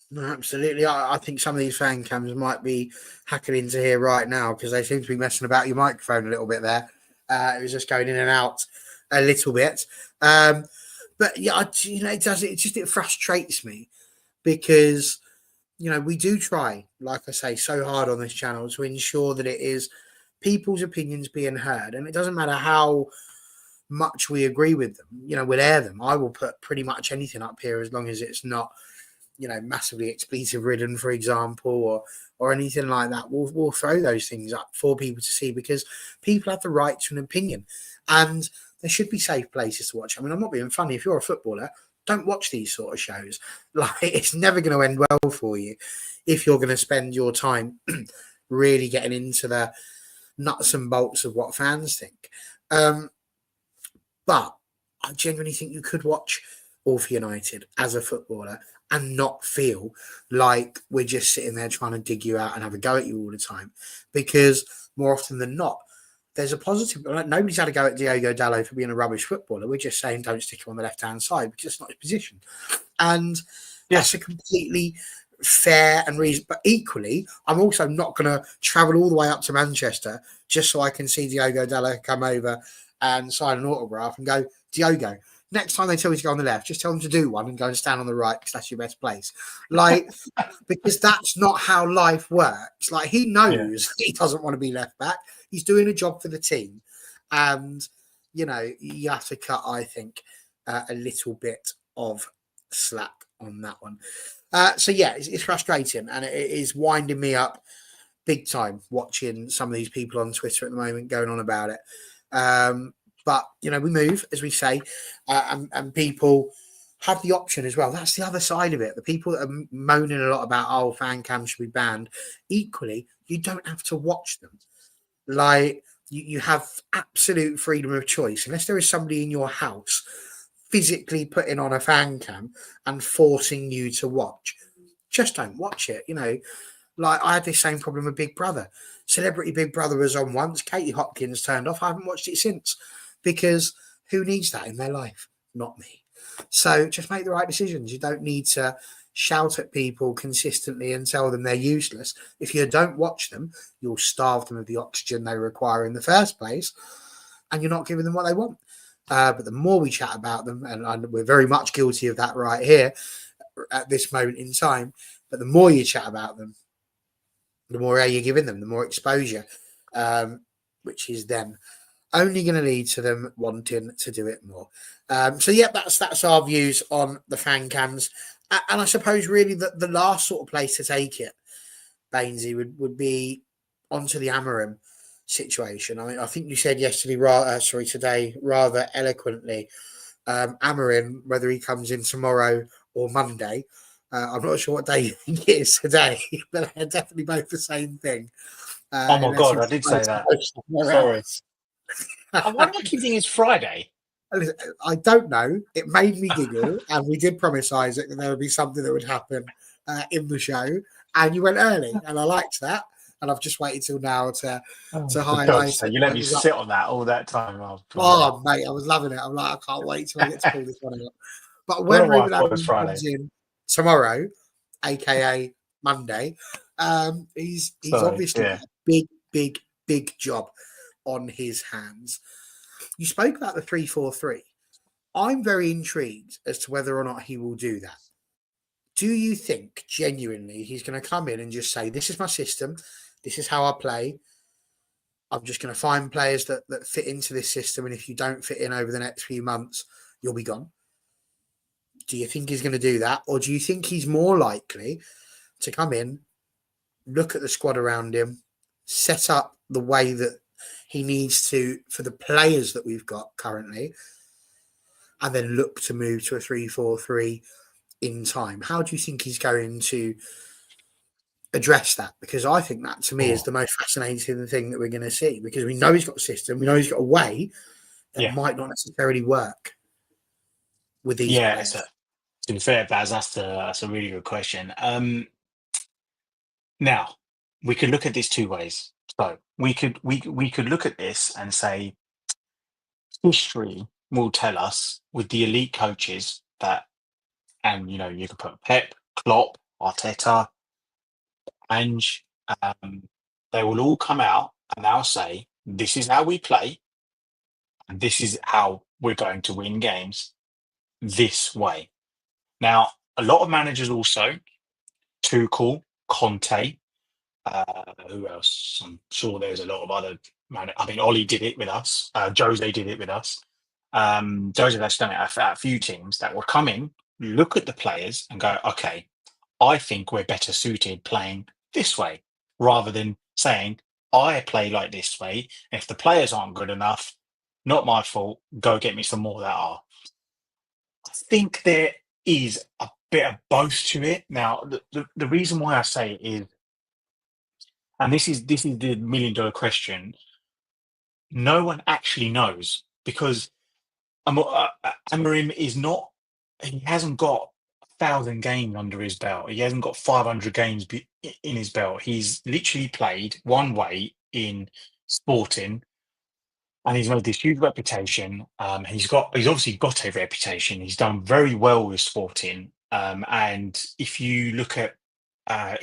No, absolutely. I think some of these fan cams might be hacking into here right now because they seem to be messing about your microphone a little bit there. It was just going in and out a little bit. But yeah, it frustrates me because, we do try, like I say, so hard on this channel to ensure that it is people's opinions being heard. And it doesn't matter how much we agree with them, we'll air them. I will put pretty much anything up here as long as it's not massively expletive ridden, for example, or anything like that. We'll throw those things up for people to see because people have the right to an opinion, and there should be safe places to watch. I mean, I'm not being funny. If you're a footballer, don't watch these sort of shows. Like, it's never going to end well for you if you're going to spend your time really getting into the nuts and bolts of what fans think. But I genuinely think you could watch All4 United as a footballer and not feel like we're just sitting there trying to dig you out and have a go at you all the time. Because more often than not, there's a positive. Nobody's had a go at Diogo Dalot for being a rubbish footballer. We're just saying don't stick him on the left-hand side because it's not his position. And that's a completely fair and reason. But equally, I'm also not going to travel all the way up to Manchester just so I can see Diogo Dalot come over and sign an autograph and go, Diogo, next time they tell you to go on the left, just tell them to do one and go and stand on the right because that's your best place. Like, because that's not how life works. Like, he knows he doesn't want to be left back. He's doing a job for the team. And, you have to cut, I think, a little bit of slack on that one. So, yeah, it's frustrating and it is winding me up big time watching some of these people on Twitter at the moment going on about it. But, we move, as we say, and people have the option as well. That's the other side of it. The people that are moaning a lot about, fan cams should be banned. Equally, you don't have to watch them. Like, you have absolute freedom of choice. Unless there is somebody in your house physically putting on a fan cam and forcing you to watch, just don't watch it. Like, I had this same problem with Big Brother. Celebrity Big Brother was on once. Katie Hopkins turned off. I haven't watched it since because who needs that in their life? Not me. So just make the right decisions. You don't need to shout at people consistently and tell them they're useless. If you don't watch them, you'll starve them of the oxygen they require in the first place, and you're not giving them what they want. But the more we chat about them, and we're very much guilty of that right here at this moment in time, but the more you chat about them, the more air you're giving them, the more exposure. which is then only going to lead to them wanting to do it more. So yeah, that's our views on the fan cams, and I suppose really the last sort of place to take it, Bainesy, would be onto the Amorim situation. I mean, I think you said today rather eloquently, Amorim, whether he comes in tomorrow or Monday. I'm not sure what day you think it is today, but they're definitely both the same thing. Oh my God, I did say that. Sorry. Why do I keep thinking it's Friday? I don't know. It made me giggle, and we did promise Isaac that there would be something that would happen in the show, and you went early, and I liked that. And I've just waited till now to highlight it. You let me sit on that all that time. Oh, mate, I was loving it. I'm like, I can't wait till I get to pull this one out. But when Ruben comes in tomorrow, aka Monday, he's obviously got a big job on his hands. You spoke about the 3-4-3. I'm very intrigued as to whether or not he will do that. Do you think genuinely he's going to come in and just say, this is my system, this is how I play, I'm just going to find players that fit into this system, and if you don't fit in over the next few months, you'll be gone? Do you think he's going to do that? Or do you think he's more likely to come in, look at the squad around him, set up the way that he needs to for the players that we've got currently, and then look to move to a 3-4-3 in time? How do you think he's going to address that? Because I think that, to me, is the most fascinating thing that we're going to see, because we know he's got a system, we know he's got a way that might not necessarily work with these players. To be fair, Baz, that's a really good question. Now, we could look at this two ways. So we could look at this and say history will tell us with the elite coaches that, and you can put Pep, Klopp, Arteta, Ange, they will all come out and they'll say, this is how we play, and this is how we're going to win games this way. Now, a lot of managers also, Tuchel, Conte, who else? I'm sure there's a lot of other Oli did it with us. Jose did it with us. Jose has done it at a few teams that will come in, look at the players and go, okay, I think we're better suited playing this way, rather than saying, I play like this way. If the players aren't good enough, not my fault, go get me some more that are. I think there is a bit of both to it. Now, the reason why I say it is, and this is the $1 million question, no one actually knows, because Amorim he hasn't got 1,000 games under his belt. He hasn't got 500 games in his belt. He's literally played one way in Sporting, and he's made this huge reputation. He's obviously got a reputation. He's done very well with Sporting. And if you look at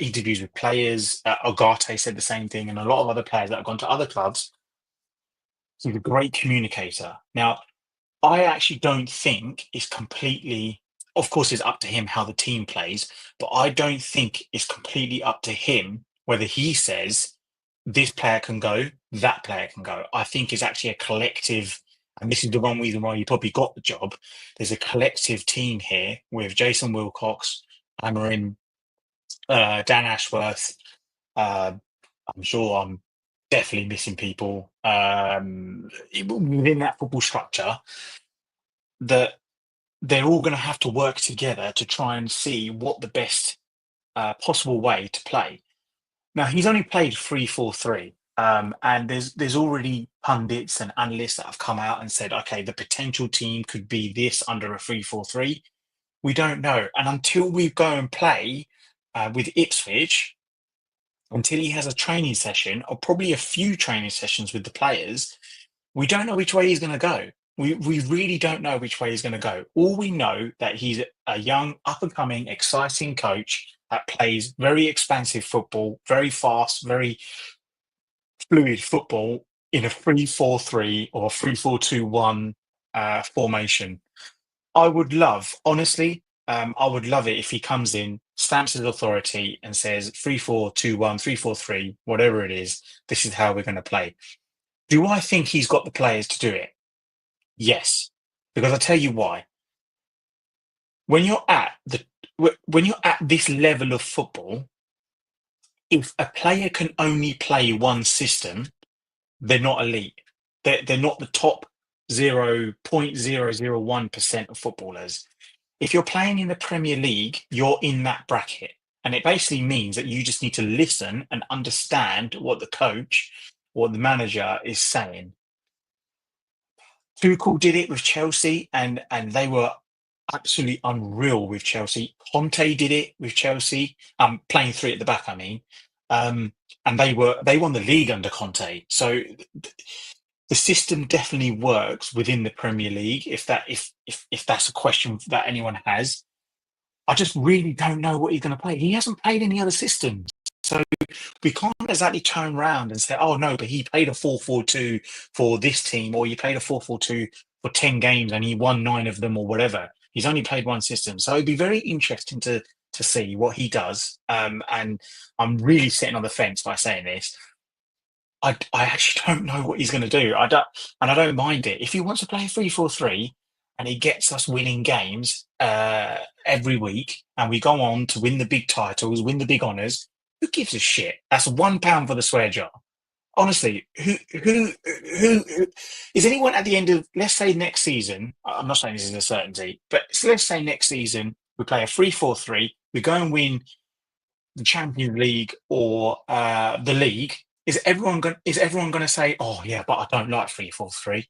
interviews with players, Ogate said the same thing, and a lot of other players that have gone to other clubs, he's a great communicator. Now, I actually don't think it's completely, of course, it's up to him how the team plays, but I don't think it's completely up to him whether he says this player can go, that player can go. I think it's actually a collective, and this is the one reason why you probably got the job. There's a collective team here with Jason Wilcox, Amorim, Dan Ashworth. I'm sure I'm definitely missing people within that football structure, that they're all going to have to work together to try and see what the best possible way to play. Now, he's only played 3-4-3, and there's already pundits and analysts that have come out and said, okay, the potential team could be this under a 3-4-3. We don't know. And until we go and play with Ipswich, until he has a training session, or probably a few training sessions with the players, we don't know which way he's going to go. We really don't know which way he's going to go. All we know that he's a young, up-and-coming, exciting coach that plays very expansive football, very fast, very fluid football in a 3-4-3 or 3-4-2-1 formation. I would love, honestly, I would love it if he comes in, stamps his authority and says 3-4-2-1, 3-4-3, whatever it is, this is how we're going to play. Do I think he's got the players to do it? Yes, because I'll tell you why. When you're at this level of football, if a player can only play one system, they're not elite. They're not the top 0.001% of footballers. If you're playing in the Premier League, you're in that bracket. And it basically means that you just need to listen and understand what the coach or the manager is saying. Tuchel did it with Chelsea, and they were absolutely unreal with Chelsea. Conte did it with Chelsea, playing three at the back, I mean. And they won the league under Conte. So the system definitely works within the Premier League. If that's a question that anyone has, I just really don't know what he's going to play. He hasn't played any other systems, so we can't exactly turn around and say, "Oh no, but he played a 4-4-2 for this team, or he played a 4-4-2 for 10 games and he won 9 of them, or whatever." He's only played one system, so it'd be very interesting to see what he does. And I'm really sitting on the fence by saying this. I actually don't know what he's going to do. I don't mind it if he wants to play a 3-4-3 and he gets us winning games every week, and we go on to win the big titles, win the big honours. Who gives a shit? That's £1 for the swear jar. Honestly, who is anyone at the end of, let's say next season? I'm not saying this is a certainty, but let's say next season we play a 3-4-3, we go and win the Champions League or the league. Is everyone going to say, "Oh yeah, but I don't like 3-4-3"?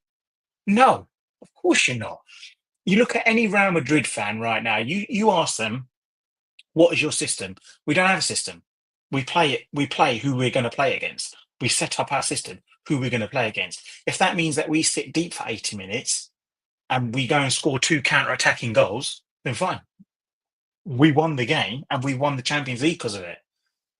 No, of course you're not. You look at any Real Madrid fan right now. You ask them, "What is your system?" We don't have a system. We play who we're going to play against. We set up our system, who we're going to play against. If that means that we sit deep for 80 minutes and we go and score 2 counter-attacking goals, then fine. We won the game and we won the Champions League because of it.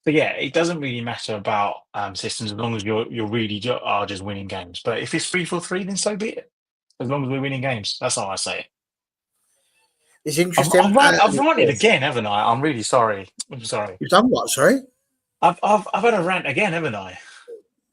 But yeah, it doesn't really matter about systems as long as you're really are just winning games. But if it's 3-4-3, then so be it. As long as we're winning games, that's how I say it. It's interesting. I've ranted again, haven't I? I'm really sorry. I'm sorry. You've done what? Sorry. I've had a rant again, haven't I?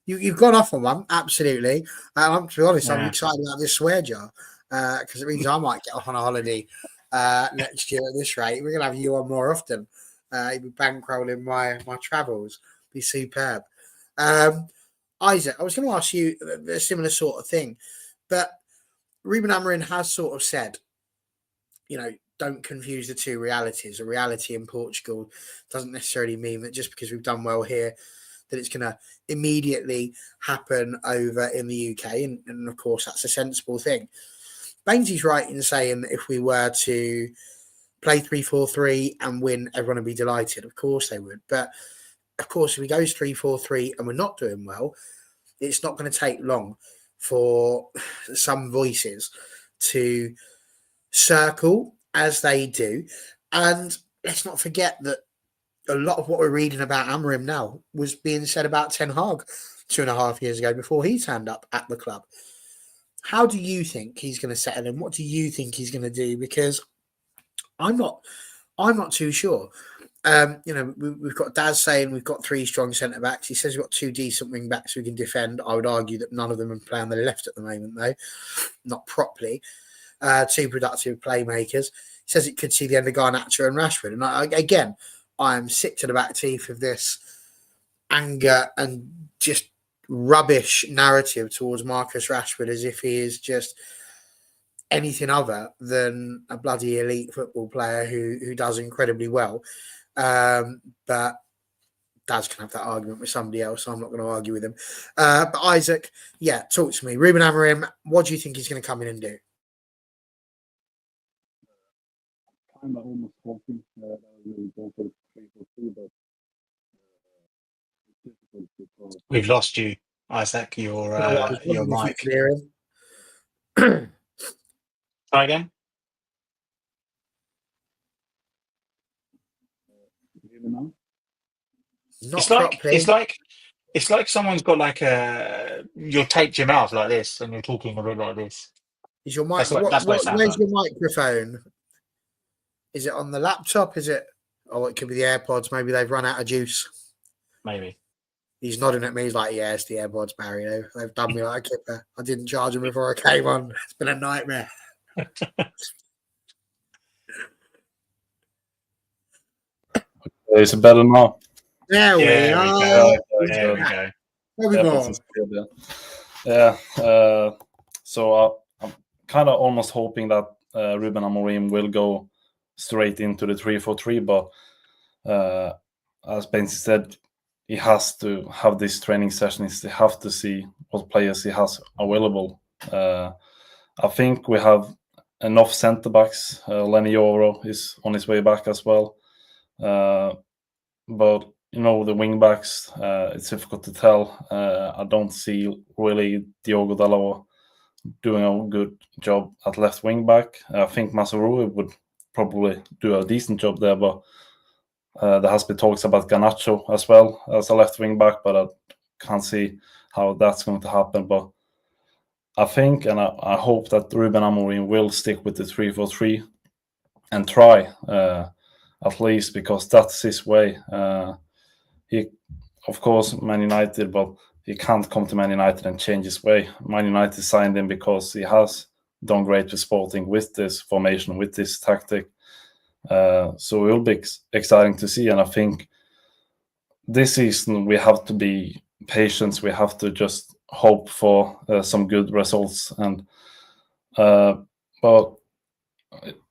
You've gone off on one, absolutely. To be honest, Yeah. I'm excited about this swear jar because it means I might get off on a holiday next year at this rate. We're going to have you on more often. You'll be bankrolling my travels. Be superb. Isaac, I was going to ask you a similar sort of thing, but Ruben Amorim has sort of said, don't confuse the two realities. A reality in Portugal doesn't necessarily mean that just because we've done well here, that it's going to immediately happen over in the UK. And of course, that's a sensible thing. Bainesy's right in saying that if we were to play 3-4-3 and win, everyone would be delighted. Of course they would. But of course, if we go 3-4-3 and we're not doing well, it's not going to take long for some voices to circle as they do. And let's not forget that a lot of what we're reading about Amorim now was being said about Ten Hag 2.5 years ago before he turned up at the club. How do you think he's going to settle in? What do you think he's going to do? Because I'm not too sure. We've got Daz saying we've got 3 strong centre backs. He says we've got 2 decent wing backs who can defend. I would argue that none of them are playing on the left at the moment, though, not properly. 2 productive playmakers. He says it could see the end of Garnacho and Rashford. And I am sick to the back teeth of this anger and just rubbish narrative towards Marcus Rashford as if he is just anything other than a bloody elite football player who does incredibly well. But Daz can have that argument with somebody else, so I'm not going to argue with him. But Isaac, talk to me. Ruben Amorim, what do you think he's going to come in and do? I'm almost hoping that I will go for 3-4-3, but it's difficult because We've lost you, Isaac. Your mic. Try again. now. It's like someone's got like you're taped your mouth like this and you're talking a bit like this. Is your mic? Where's your microphone? Is it on the laptop? Is it or it could be the AirPods. Maybe they've run out of juice. Maybe. He's nodding at me. He's like, yeah, it's the AirPods, Barry. They've done me like a kipper. I didn't charge them before I came on. It's been a nightmare. Is it better now? There we There are. There we go. Moving on. Yeah. So I'm kind of almost hoping that Ruben Amorim will go straight into the 3-4-3, but as Benzi said, he has to have these training sessions. He have to see what players he has available. I think we have enough centre backs. Lenny Yoro is on his way back as well. But the wing backs, it's difficult to tell. I don't see really Diogo Dalot doing a good job at left wing back. I think Tomorow would probably do a decent job there, but there has been talks about Garnacho as well as a left wing back, but I can't see how that's going to happen. But I think and I hope that Ruben Amorim will stick with the 3-4-3 and try at least, because that's his way. He, of course, Man United, but he can't come to Man United and change his way. Man United signed him because he has done great with Sporting with this formation, with this tactic. So it will be exciting to see. And I think this season we have to be patient. We have to just hope for some good results. And but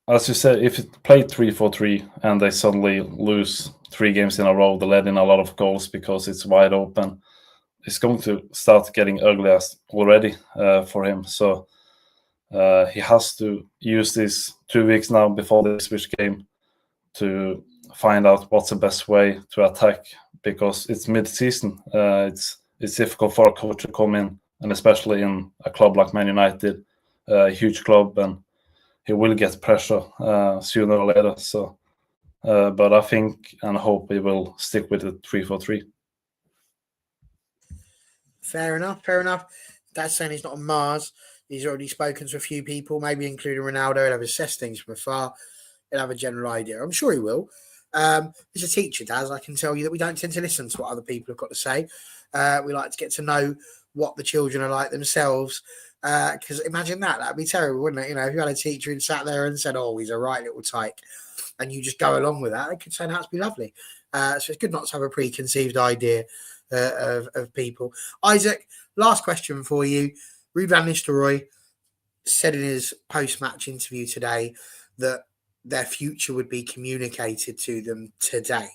as you said, if it played 3-4-3 and they suddenly lose 3 games in a row, they let in a lot of goals because it's wide open, it's going to start getting ugly already for him. So he has to use these 2 weeks now before the Ipswich game to find out what's the best way to attack, because it's mid-season. It's difficult for a coach to come in, and especially in a club like Man United, a huge club, and he will get pressure sooner or later. So, but I think and hope he will stick with the 3-4-3. Fair enough. Dad's saying he's not on Mars. He's already spoken to a few people, maybe including Ronaldo. He'll have assessed things from afar. He'll have a general idea. I'm sure he will. As a teacher, Daz, I can tell you that we don't tend to listen to what other people have got to say. We like to get to know what the children are like themselves. Because imagine that'd be terrible, wouldn't it? If you had a teacher who sat there and said, "Oh, he's a right little tyke," and you just go along with that, it could turn out to be lovely. So it's good not to have a preconceived idea of people. Isaac, last question for you. Ruud van Nistelrooy said in his post-match interview today that their future would be communicated to them today.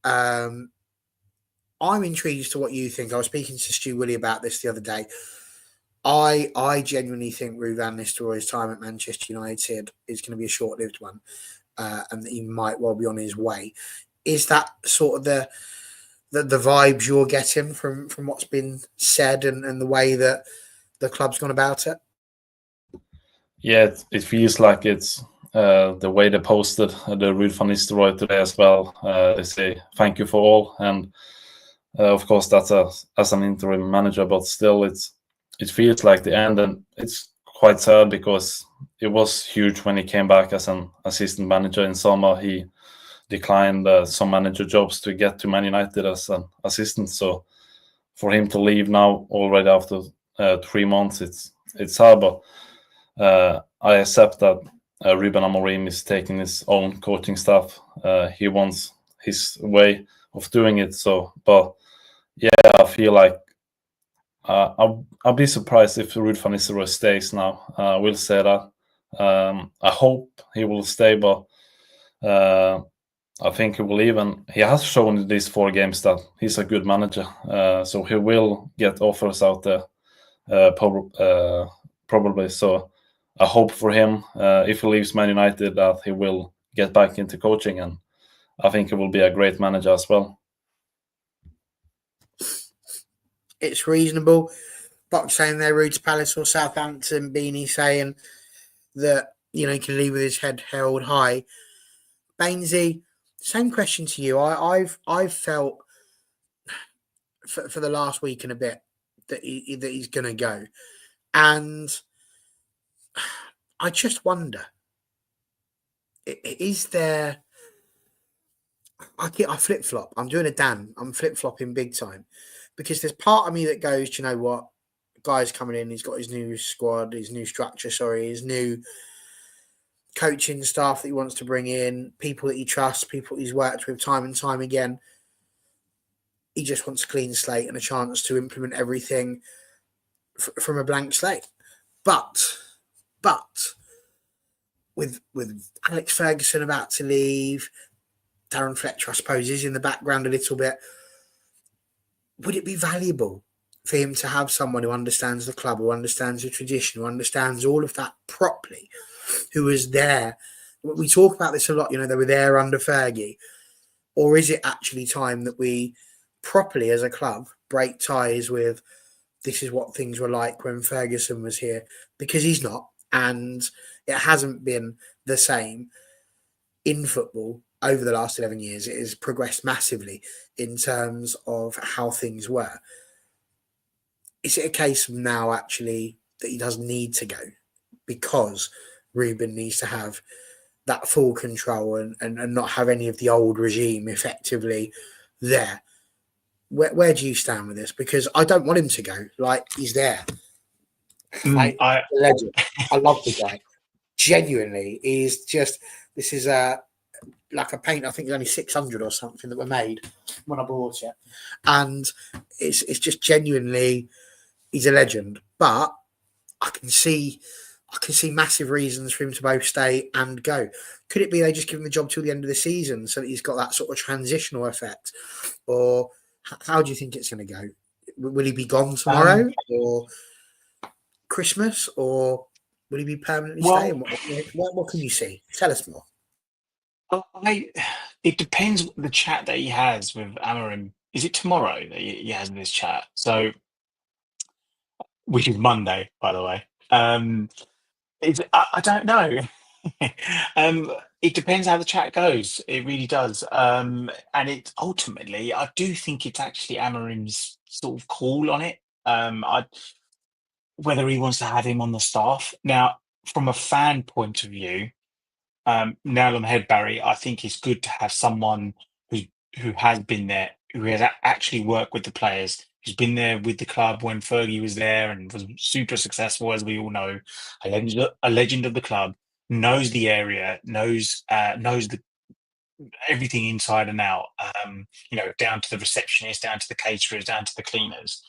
I'm intrigued as to what you think. I was speaking to Stu Willie about this the other day. I genuinely think Ruud van Nistelrooy's time at Manchester United is going to be a short-lived one, and that he might well be on his way. Is that sort of the vibes you're getting from what's been said and the way that the club's gone about it? Yeah, it feels like it's the way they posted the Ruud van Nistelrooy today as well. They say thank you for all, and of course that's as an interim manager, but still it feels like the end, and it's quite sad because it was huge when he came back as an assistant manager in summer. He declined some manager jobs to get to Man United as an assistant. So for him to leave now already after 3 months, it's hard. But I accept that Ruben Amorim is taking his own coaching staff. He wants his way of doing it. So, but yeah, I feel like I'll be surprised if Ruud van Nistelrooy stays now. I will say that. I hope he will stay, but I think he will leave, and he has shown in these 4 games that he's a good manager. So he will get offers out there, probably. So I hope for him, if he leaves Man United, that he will get back into coaching, and I think he will be a great manager as well. It's reasonable. Box saying they're Ruud's Palace or Southampton. Beanie saying that he can leave with his head held high. Bainesy, same question to you. I've felt for the last week and a bit that he's going to go, and I just wonder: is there I flip flop. I'm doing a Dan. I'm flip flopping big time because there's part of me that goes, do you know what? Guy's coming in. He's got his new squad, his new structure. Sorry, his new coaching staff that he wants to bring in, people that he trusts, people he's worked with time and time again. He just wants a clean slate and a chance to implement everything from a blank slate. But with Alex Ferguson about to leave, Darren Fletcher, I suppose, is in the background a little bit. Would it be valuable for him to have someone who understands the club, who understands the tradition, who understands all of that properly, who was there? We talk about this a lot, they were there under Fergie. Or is it actually time that we properly, as a club, break ties with this is what things were like when Ferguson was here? Because he's not, and it hasn't been the same in football over the last 11 years. It has progressed massively in terms of how things were. Is it a case of now actually that he does need to go because Ruben needs to have that full control and not have any of the old regime effectively there? Where do you stand with this? Because I don't want him to go. Like, he's there. Like, a legend. I love the guy. Genuinely, he's just, this is like a paint, I think it's only 600 or something that were made when I bought it. And it's just genuinely, he's a legend. But I can see massive reasons for him to both stay and go. Could it be they just give him the job till the end of the season so that he's got that sort of transitional effect? Or how do you think it's going to go? Will he be gone tomorrow or Christmas, or will he be permanently staying? What can you see? Tell us more. It depends the chat that he has with Amorim. Is it tomorrow that he has this chat? So, which is Monday, by the way. I don't know. It depends how the chat goes. It really does. And it ultimately, I do think it's actually Amorim's sort of call on it. Whether he wants to have him on the staff. Now, from a fan point of view, nail on the head, Barry, I think it's good to have someone who has been there, who has actually worked with the players, who's been there with the club when Fergie was there and was super successful, as we all know, a legend of the club, knows the area, knows everything inside and out, down to the receptionist, down to the caterers, down to the cleaners.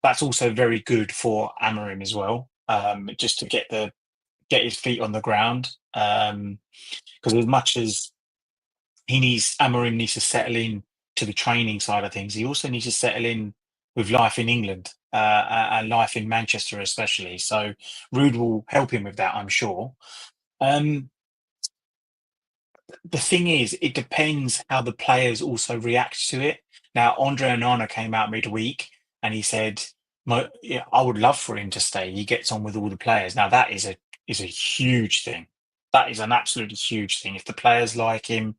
That's also very good for Amorim as well, just to get his feet on the ground. Because as much as Amorim needs to settle in to the training side of things, he also needs to settle in with life in England and life in Manchester especially. So Ruud will help him with that, I'm sure. The thing is, it depends how the players also react to it. Now, Andre Onana came out midweek and he said, I would love for him to stay. He gets on with all the players. Now, that is a huge thing. That is an absolutely huge thing. If the players like him,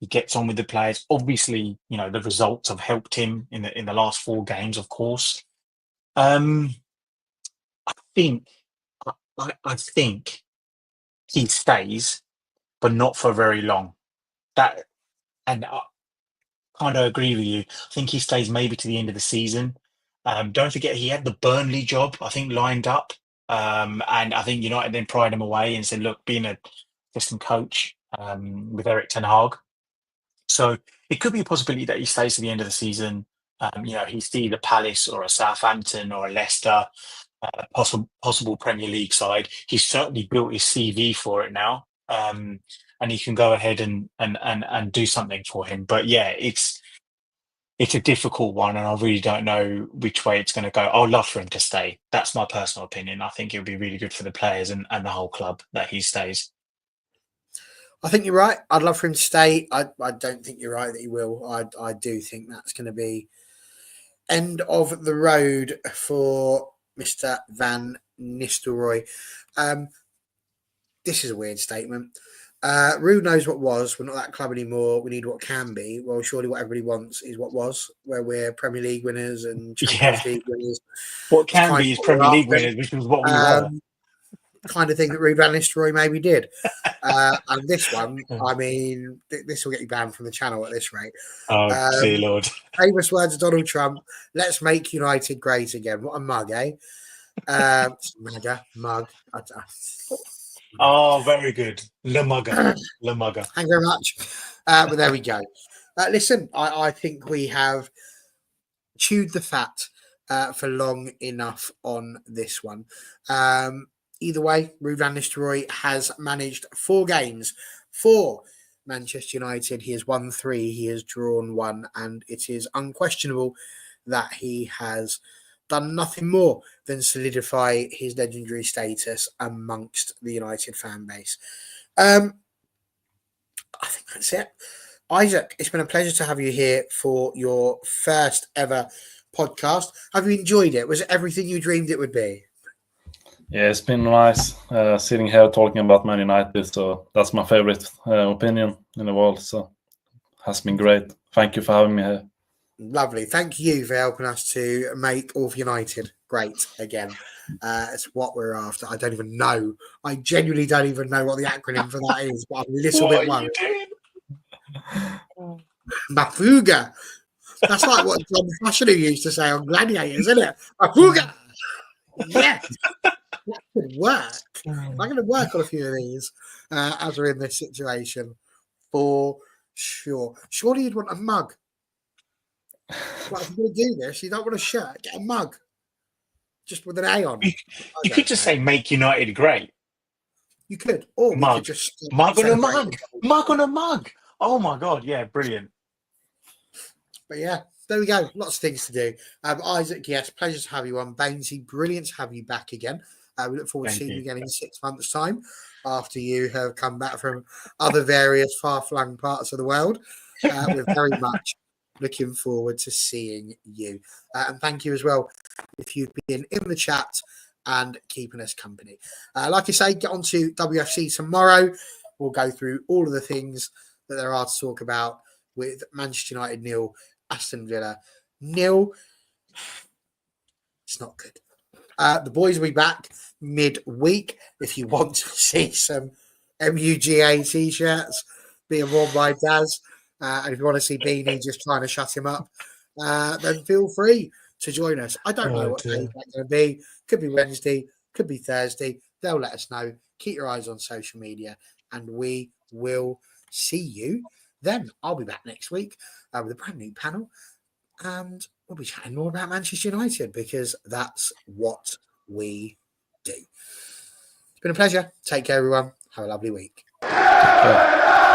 he gets on with the players. Obviously, the results have helped him in the last 4 games, of course. I think he stays, but not for very long. I kind of agree with you. I think he stays maybe to the end of the season. Don't forget, he had the Burnley job, I think, lined up. And I think United then pried him away and said, look, being an assistant coach with Eric Ten Hag. So it could be a possibility that he stays to the end of the season. He's either Palace or a Southampton or a Leicester, possible Premier League side. He's certainly built his CV for it now. And he can go ahead and do something for him. But yeah, it's a difficult one, and I really don't know which way it's going to go. I'd love for him to stay. That's my personal opinion. I think it would be really good for the players and the whole club that he stays. I think you're right. I'd love for him to stay. I don't think you're right that he will. I do think that's going to be end of the road for Mr. Van Nistelrooy. This is a weird statement. Ruud knows what was. We're not that club anymore. We need what can be. Well, surely what everybody wants is what was, where we're Premier League winners and Champions League winners. What can be is Premier League winners, which was what we were. kind of thing that Ruud van Nistelrooy maybe did. And this one, I mean, this will get you banned from the channel at this rate. Oh, dear Lord. Famous words of Donald Trump, let's make United great again. What a mug, eh? Mug. Oh, very good. Le Mugger. Thank you very much. But there we go. Listen, I think we have chewed the fat for long enough on this one. Either way, Ruud van Nistelrooy has managed 4 games for Manchester United. He has won 3, he has drawn 1, and it is unquestionable that he has done nothing more than solidify his legendary status amongst the United fan base. I think that's it. Isaac, it's been a pleasure to have you here for your first ever podcast. Have you enjoyed it? Was it everything you dreamed it would be? Yeah, it's been nice sitting here talking about Man United. So that's my favorite opinion in the world. So it has been great. Thank you for having me here. Lovely. Thank you for helping us to make All for United great again. It's what we're after. I don't even know. I genuinely don't even know what the acronym for that is, but I'm a little bit worried. Mafuga. That's like what John Fashanu used to say on Gladiators, isn't it? Mafuga. Yes. That could work. I'm going to work on a few of these as we're in this situation for sure. Surely you'd want a mug. Like, if you're going to do this, you don't want a shirt, get a mug. Just with an A on. You could just say make United great. You could. Or mug. we could just mug on a mug. Mug on a mug. Oh my God. Yeah, brilliant. But yeah, there we go. Lots of things to do. Isaac, yes, pleasure to have you on. Bainesy, brilliant to have you back again. We look forward to seeing you again in 6 months' time after you have come back from other various far-flung parts of the world. We're very much looking forward to seeing you. And thank you as well if you've been in the chat and keeping us company. Like I say, get on to WFC tomorrow. We'll go through all of the things that there are to talk about with Manchester United 0, Aston Villa 0. It's not good. The boys will be back midweek. If you want to see some MUGA t-shirts being worn by Daz, and if you want to see Beanie just trying to shut him up, then feel free to join us. I don't know what day that's going to be. Could be Wednesday, could be Thursday. They'll let us know. Keep your eyes on social media, and we will see you then. I'll be back next week with a brand new panel, and we'll be chatting more about Manchester United because that's what we do. It's been a pleasure. Take care, everyone. Have a lovely week. Okay.